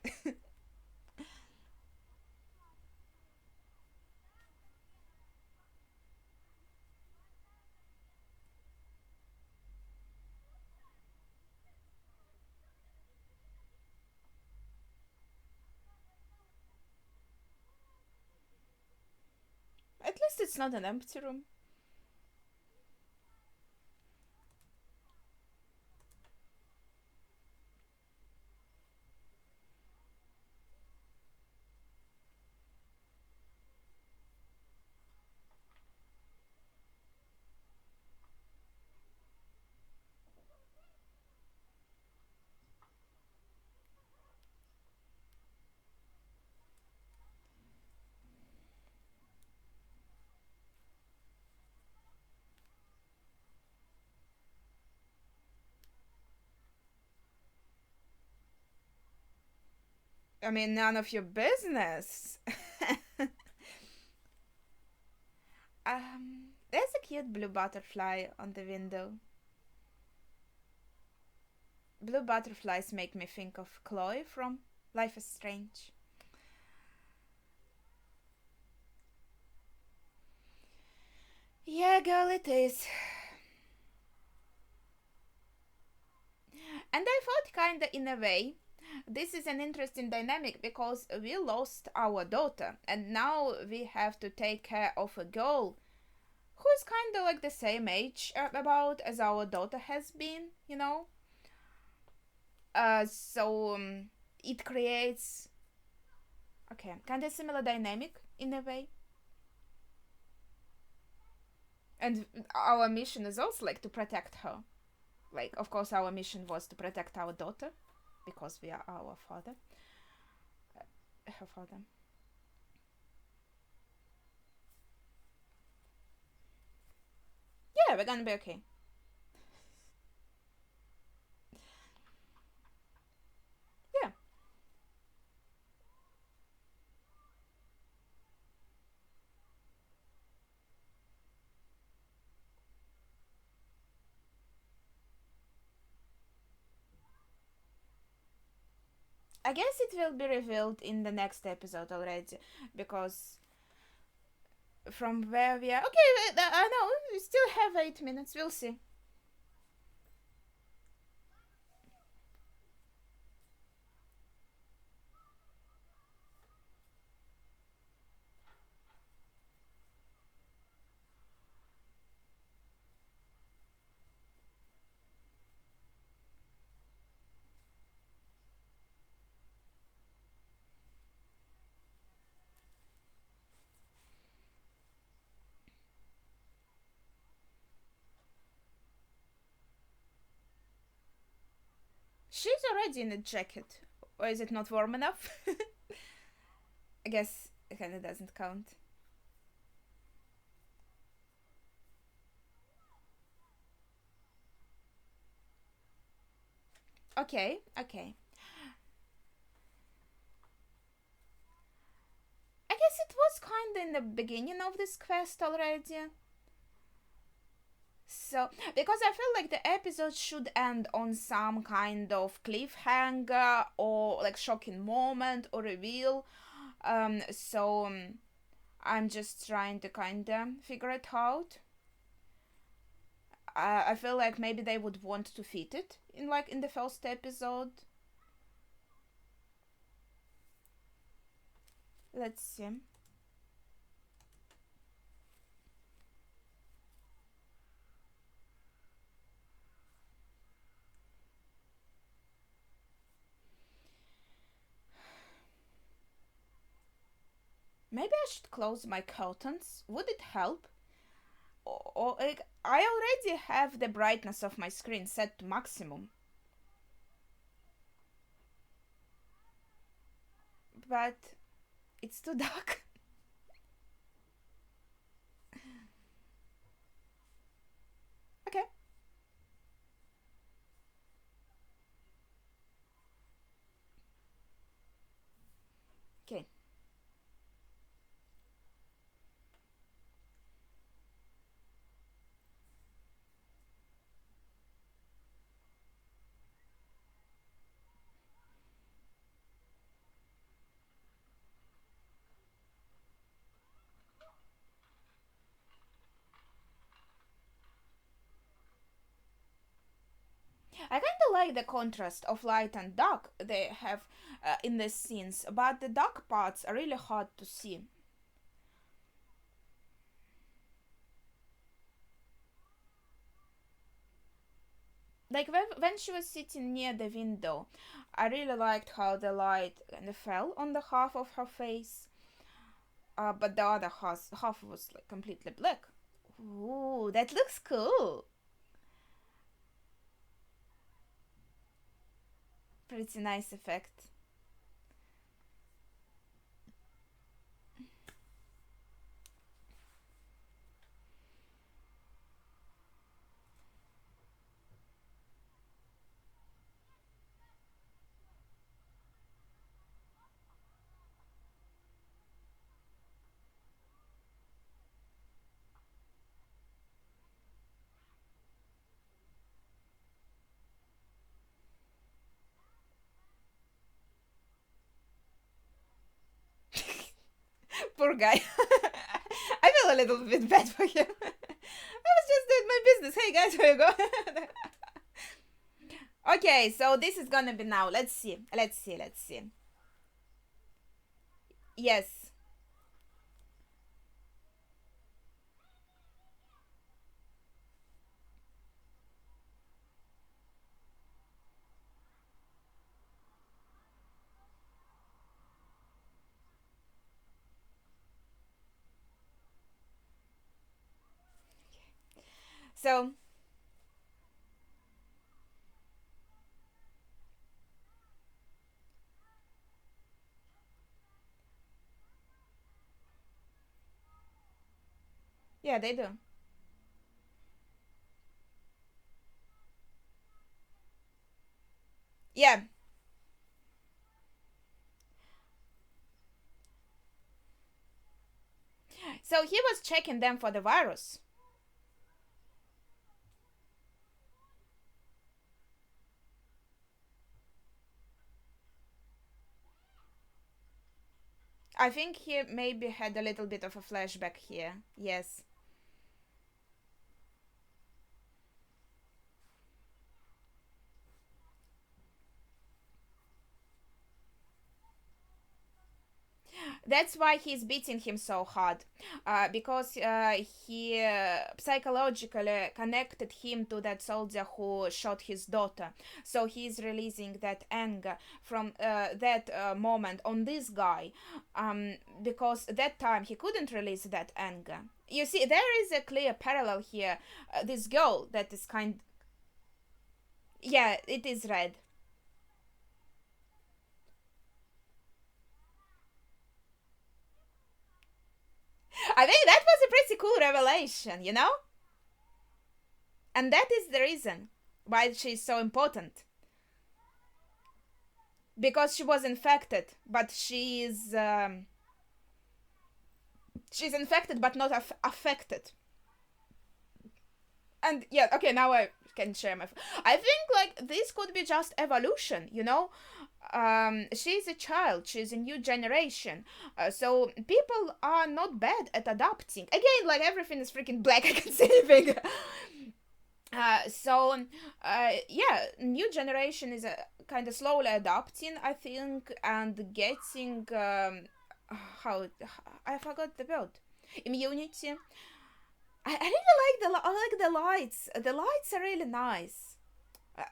At least it's not an empty room. I mean, none of your business. There's a cute blue butterfly on the window. Blue butterflies make me think of Chloe from Life is Strange. Yeah, girl, it is. And I thought, kinda in a way, this is an interesting dynamic because we lost our daughter and now we have to take care of a girl who is kind of like the same age about as our daughter has been, you know? So it creates, okay, kind of similar dynamic in a way. And our mission is also like to protect her. Like, of course, our mission was to protect our daughter because we are our father, her father. Yeah, we're gonna be okay. Yeah. I guess it will be revealed in the next episode already because from where we are. Okay, I know, we still have 8 minutes. We'll see. She's already in a jacket. Or is it not warm enough? I guess it kind of doesn't count. Okay, okay. I guess it was kind of in the beginning of this quest already. So, because I feel like the episode should end on some kind of cliffhanger or like shocking moment or reveal. So I'm just trying to kind of figure it out. I feel like maybe they would want to fit it in like in the first episode. Let's see. Maybe I should close my curtains. Would it help? Or like I already have the brightness of my screen set to maximum, but it's too dark. Okay. Okay. I kind of like the contrast of light and dark they have in the scenes, but the dark parts are really hard to see. Like when she was sitting near the window, I really liked how the light kind of fell on the half of her face, but the other half was like completely black. Ooh, that looks cool. Pretty nice effect. Poor guy. I feel a little bit bad for him. I was just doing my business. Hey guys, here you go. Okay, so this is gonna be now. Let's see. Let's see. Let's see. Yes. So, yeah, they do. Yeah. So he was checking them for the virus. I think he maybe had a little bit of a flashback here. Yes. That's why he's beating him so hard, because he psychologically connected him to that soldier who shot his daughter. So he's releasing that anger from that moment on this guy, because that time he couldn't release that anger. You see, there is a clear parallel here. This girl that is kind. Yeah, it is red. I think that was a pretty cool revelation, you know? And that is the reason why she's so important. Because she was infected, but she's infected but not affected. And yeah, okay, now I can share my. I think like this could be just evolution, you know. She's a child, she's a new generation, so people are not bad at adapting. Again, like everything is freaking black. I can say anything. Yeah, new generation is kind of slowly adapting, I think, and getting how I forgot the word, immunity. I really I like the lights. The lights are really nice.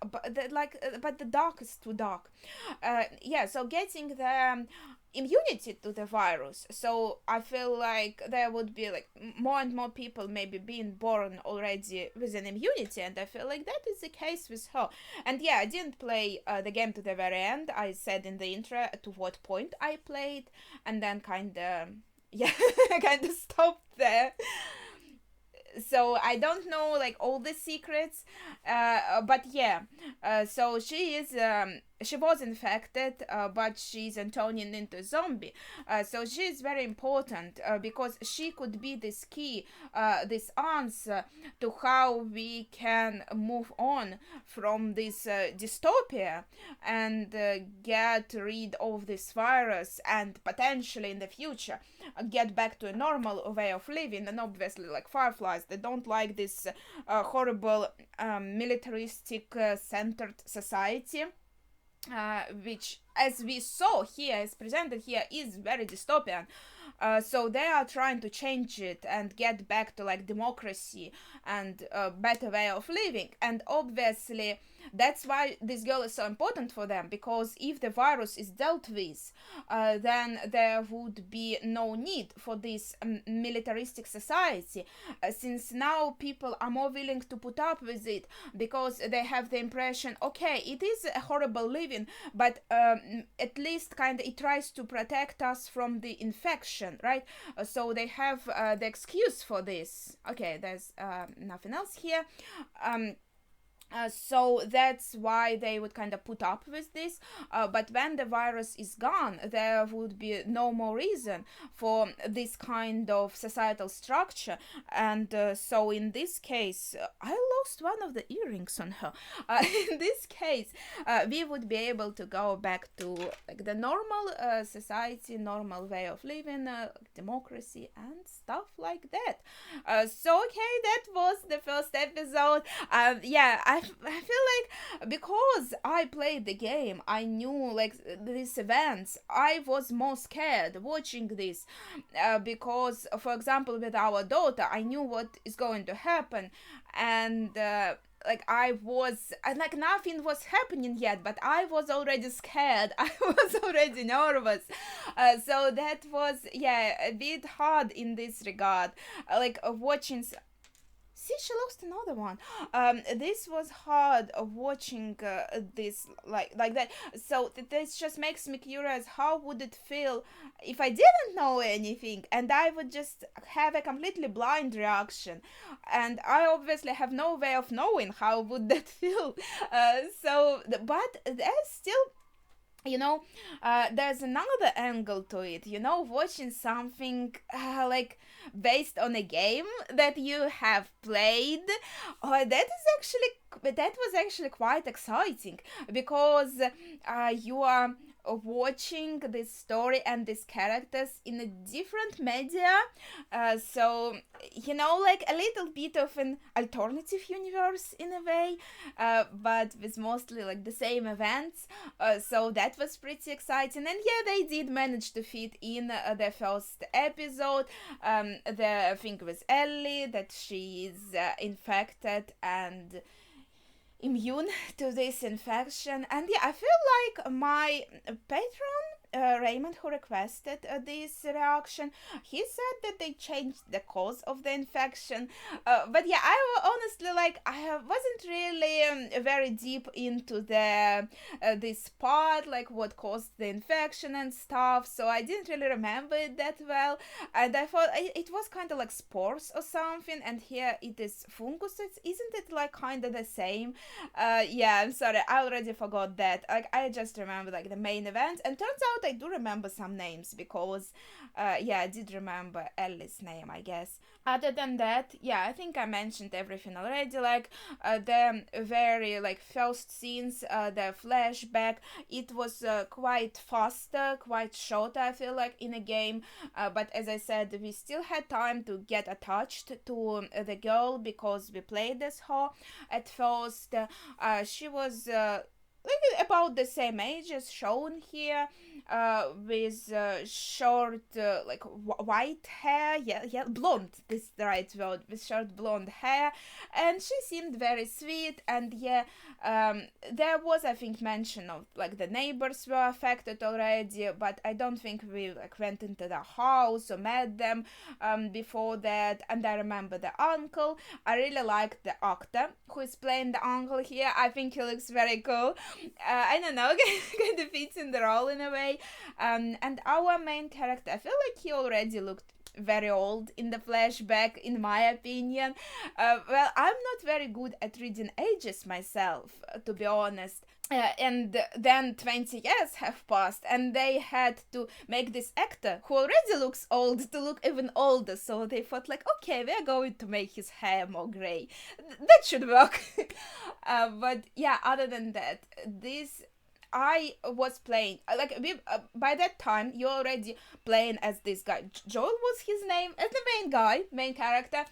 But the dark is too dark. Yeah, so getting the immunity to the virus. So I feel like there would be like more and more people maybe being born already with an immunity, and I feel like that is the case with her. And yeah, I didn't play the game to the very end. I said in the intro to what point I played, and then kind of yeah, kind of stopped there. So I don't know like all the secrets, but yeah, so she was infected, but she's turning into a zombie. So she is very important because she could be this key, this answer to how we can move on from this dystopia and get rid of this virus and potentially in the future get back to a normal way of living. And obviously, like Fireflies, they don't like this horrible militaristic centered society, which, as we saw here, as presented here, is very dystopian. So they are trying to change it and get back to like democracy and a better way of living. And obviously that's why this girl is so important for them, because if the virus is dealt with, then there would be no need for this militaristic society, since now people are more willing to put up with it because they have the impression, okay, it is a horrible living, but at least kind of it tries to protect us from the infection, right? So they have the excuse for this. Okay, there's nothing else here. So that's why they would kind of put up with this. But when the virus is gone, there would be no more reason for this kind of societal structure. And so in this case, I lost one of the earrings on her. In this case, we would be able to go back to like the normal society, normal way of living, democracy and stuff like that. So okay, that was the first episode. Yeah, I feel like because I played the game, I knew like these events, I was more scared watching this because, for example, with our daughter, I knew what is going to happen, and like I was, like nothing was happening yet, but I was already scared. I was already nervous. So that was, yeah, a bit hard in this regard. Like watching. See, she lost another one. This was hard watching this like that. So this just makes me curious. How would it feel if I didn't know anything and I would just have a completely blind reaction? And I obviously have no way of knowing how would that feel. But there's still, you know, there's another angle to it, you know, watching something like based on a game that you have played. That was actually quite exciting, because you are watching this story and these characters in a different media, so you know, like a little bit of an alternative universe in a way, but with mostly like the same events. So that was pretty exciting, and yeah, they did manage to fit in the first episode, the thing with Ellie, that she is infected and immune to this infection. And yeah, I feel like my patron Raymond, who requested this reaction, he said that they changed the cause of the infection. But yeah, honestly, like, I wasn't really very deep into the this part, like what caused the infection and stuff, so I didn't really remember it that well. And I thought it was kind of like spores or something, and here it is fungus. Isn't it like kind of the same? Yeah, I'm sorry, I already forgot that. Like, I just remember like the main event, and turns out I do remember some names, because yeah, I did remember Ellie's name, I guess. Other than that, yeah, I think I mentioned everything already. Like the very like first scenes, the flashback, it was quite faster, quite short, I feel like, in a game, but as I said, we still had time to get attached to the girl, because we played as her at first. She was like about the same age as shown here, with short like white hair, yeah, blonde, this is the right word, with short blonde hair, and she seemed very sweet. And yeah, there was, I think, mention of like the neighbors were affected already, but I don't think we like went into the house or met them before that. And I remember the uncle. I really liked the actor who is playing the uncle here. I think he looks very cool. I don't know, kind of fits in the role in a way. And our main character, I feel like he already looked very old in the flashback, in my opinion. Well, I'm not very good at reading ages myself, to be honest. and then 20 years have passed, and they had to make this actor who already looks old to look even older. So they thought, like, okay, we're going to make his hair more gray. That should work. But yeah, other than that, this I was playing like by that time you're already playing as this guy. Joel was his name, as the main guy, main character,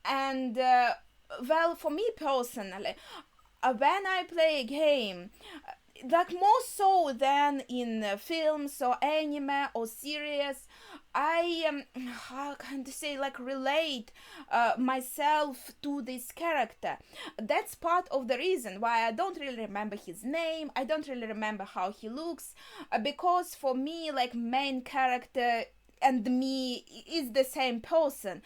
and well, for me personally, when I play a game, like more so than in films or anime or series, I how can I say, like, relate myself to this character. That's part of the reason why I don't really remember his name. I don't really remember how he looks, because for me, like, main character and me is the same person.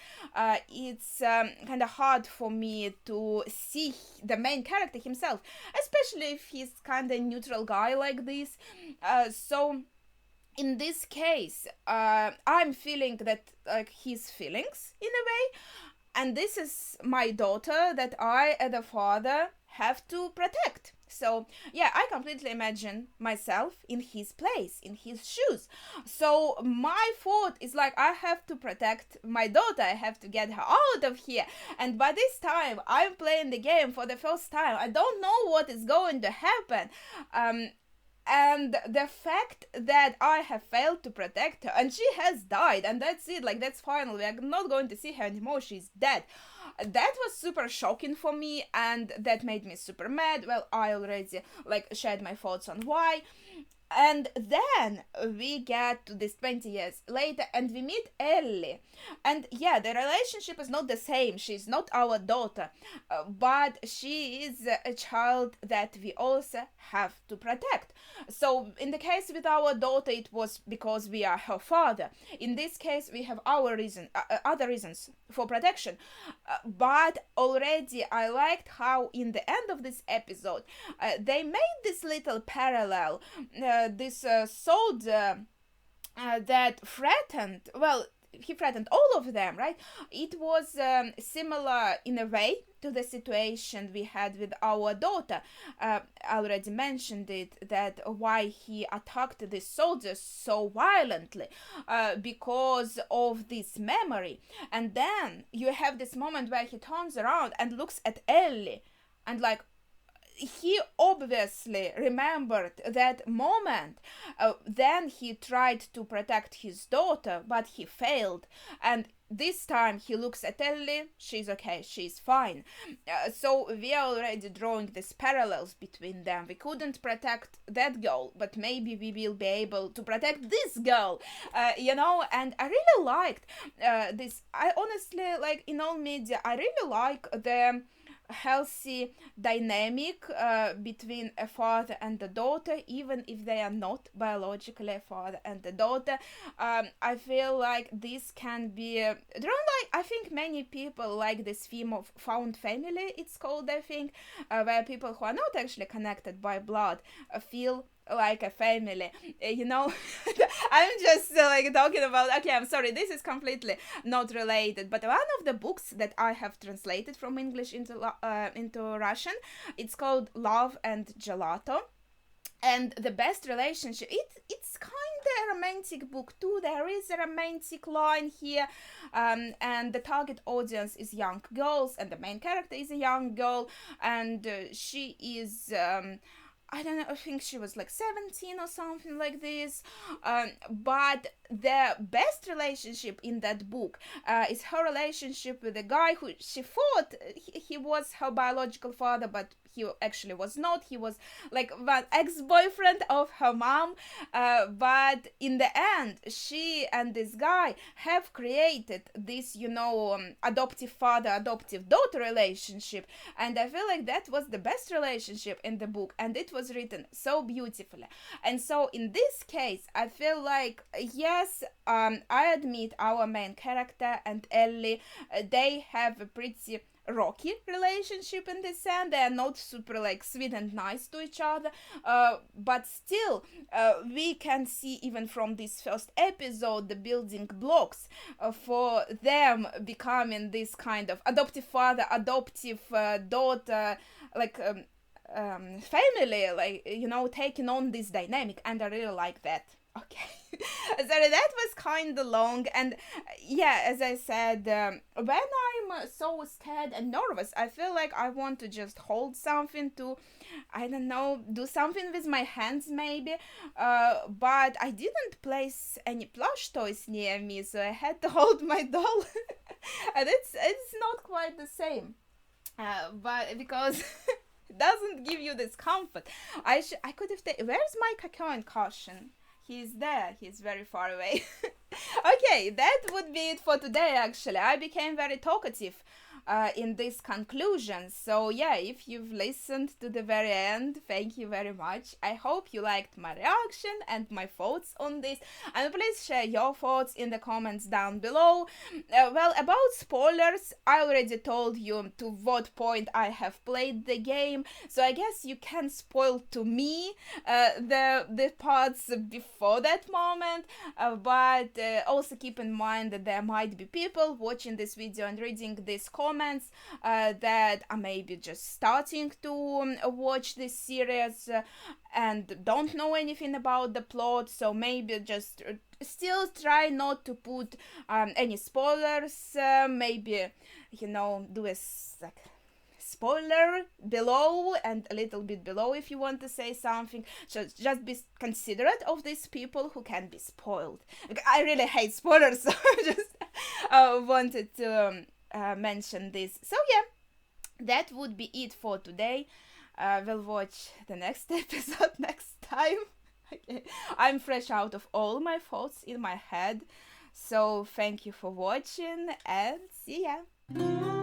It's kind of hard for me to see the main character himself, especially if he's kind of neutral guy like this. So in this case, I'm feeling that, like, his feelings in a way, and this is my daughter that I, as a father, have to protect. So yeah, I completely imagine myself in his place, in his shoes. So my thought is, like, I have to protect my daughter, I have to get her out of here. And by this time I'm playing the game for the first time, I don't know what is going to happen. And the fact that I have failed to protect her and she has died, and that's it, like, that's final, we are not going to see her anymore, she's dead. That was super shocking for me, and that made me super mad. Well, I already, like, shared my thoughts on why. And then we get to this 20 years later and we meet Ellie. And yeah, the relationship is not the same. She's not our daughter, but she is a child that we also have to protect. So in the case with our daughter, it was because we are her father. In this case, we have our other reasons for protection. But already I liked how in the end of this episode, they made this little parallel. This soldier that threatened, well, he threatened all of them, right? It was similar in a way to the situation we had with our daughter. I already mentioned it, that why he attacked the soldiers so violently, because of this memory. And then you have this moment where he turns around and looks at Ellie, and, like, he obviously remembered that moment. Then he tried to protect his daughter, but he failed. And this time he looks at Ellie, she's okay, she's fine. So we are already drawing these parallels between them. We couldn't protect that girl, but maybe we will be able to protect this girl, and I really liked this. I honestly, like, in all media, I really like the healthy dynamic between a father and a daughter, even if they are not biologically a father and a daughter. I feel like this can be drawn, like, I think many people like this theme of found family, it's called, I think, where people who are not actually connected by blood feel like a family, I'm just like talking about, okay, I'm sorry, this is completely not related, but one of the books that I have translated from English into Russian, it's called Love and Gelato. And the best relationship, it's kind of a romantic book too. There is a romantic line here, and the target audience is young girls, and the main character is a young girl, and she is I don't know, I think she was like 17 or something like this. But the best relationship in that book is her relationship with a guy who she thought he was her biological father, but he actually was not. He was like one ex-boyfriend of her mom. But in the end, she and this guy have created this, adoptive father, adoptive daughter relationship. And I feel like that was the best relationship in the book. And it was written so beautifully. And so in this case, I feel like, yes, I admit our main character and Ellie, they have a pretty rocky relationship in this sense. They are not super like sweet and nice to each other, but still we can see even from this first episode the building blocks for them becoming this kind of adoptive father, adoptive daughter, like family, like, you know, taking on this dynamic, and I really like that. Okay. So that was kind of long, and yeah, as I said, when I'm so scared and nervous, I feel like I want to just hold something to, I don't know, do something with my hands maybe, but I didn't place any plush toys near me, so I had to hold my doll. And it's not quite the same, but because it doesn't give you this comfort. I could have taken. Where's my cacao and caution? He's there. He's very far away. Okay, that would be it for today. Actually, I became very talkative in this conclusion. So yeah, if you've listened to the very end, thank you very much. I hope you liked my reaction and my thoughts on this, and please share your thoughts in the comments down below. Well, about spoilers, I already told you to what point I have played the game, so I guess you can spoil to me the parts before that moment, but also keep in mind that there might be people watching this video and reading these comments that are maybe just starting to watch this series and don't know anything about the plot, so maybe just still try not to put any spoilers, maybe, you know, do a like spoiler below and a little bit below if you want to say something. So just be considerate of these people who can be spoiled. I really hate spoilers, so I just wanted to mention this. So yeah, that would be it for today. We'll watch the next episode next time. Okay. I'm fresh out of all my thoughts in my head, so thank you for watching and see ya.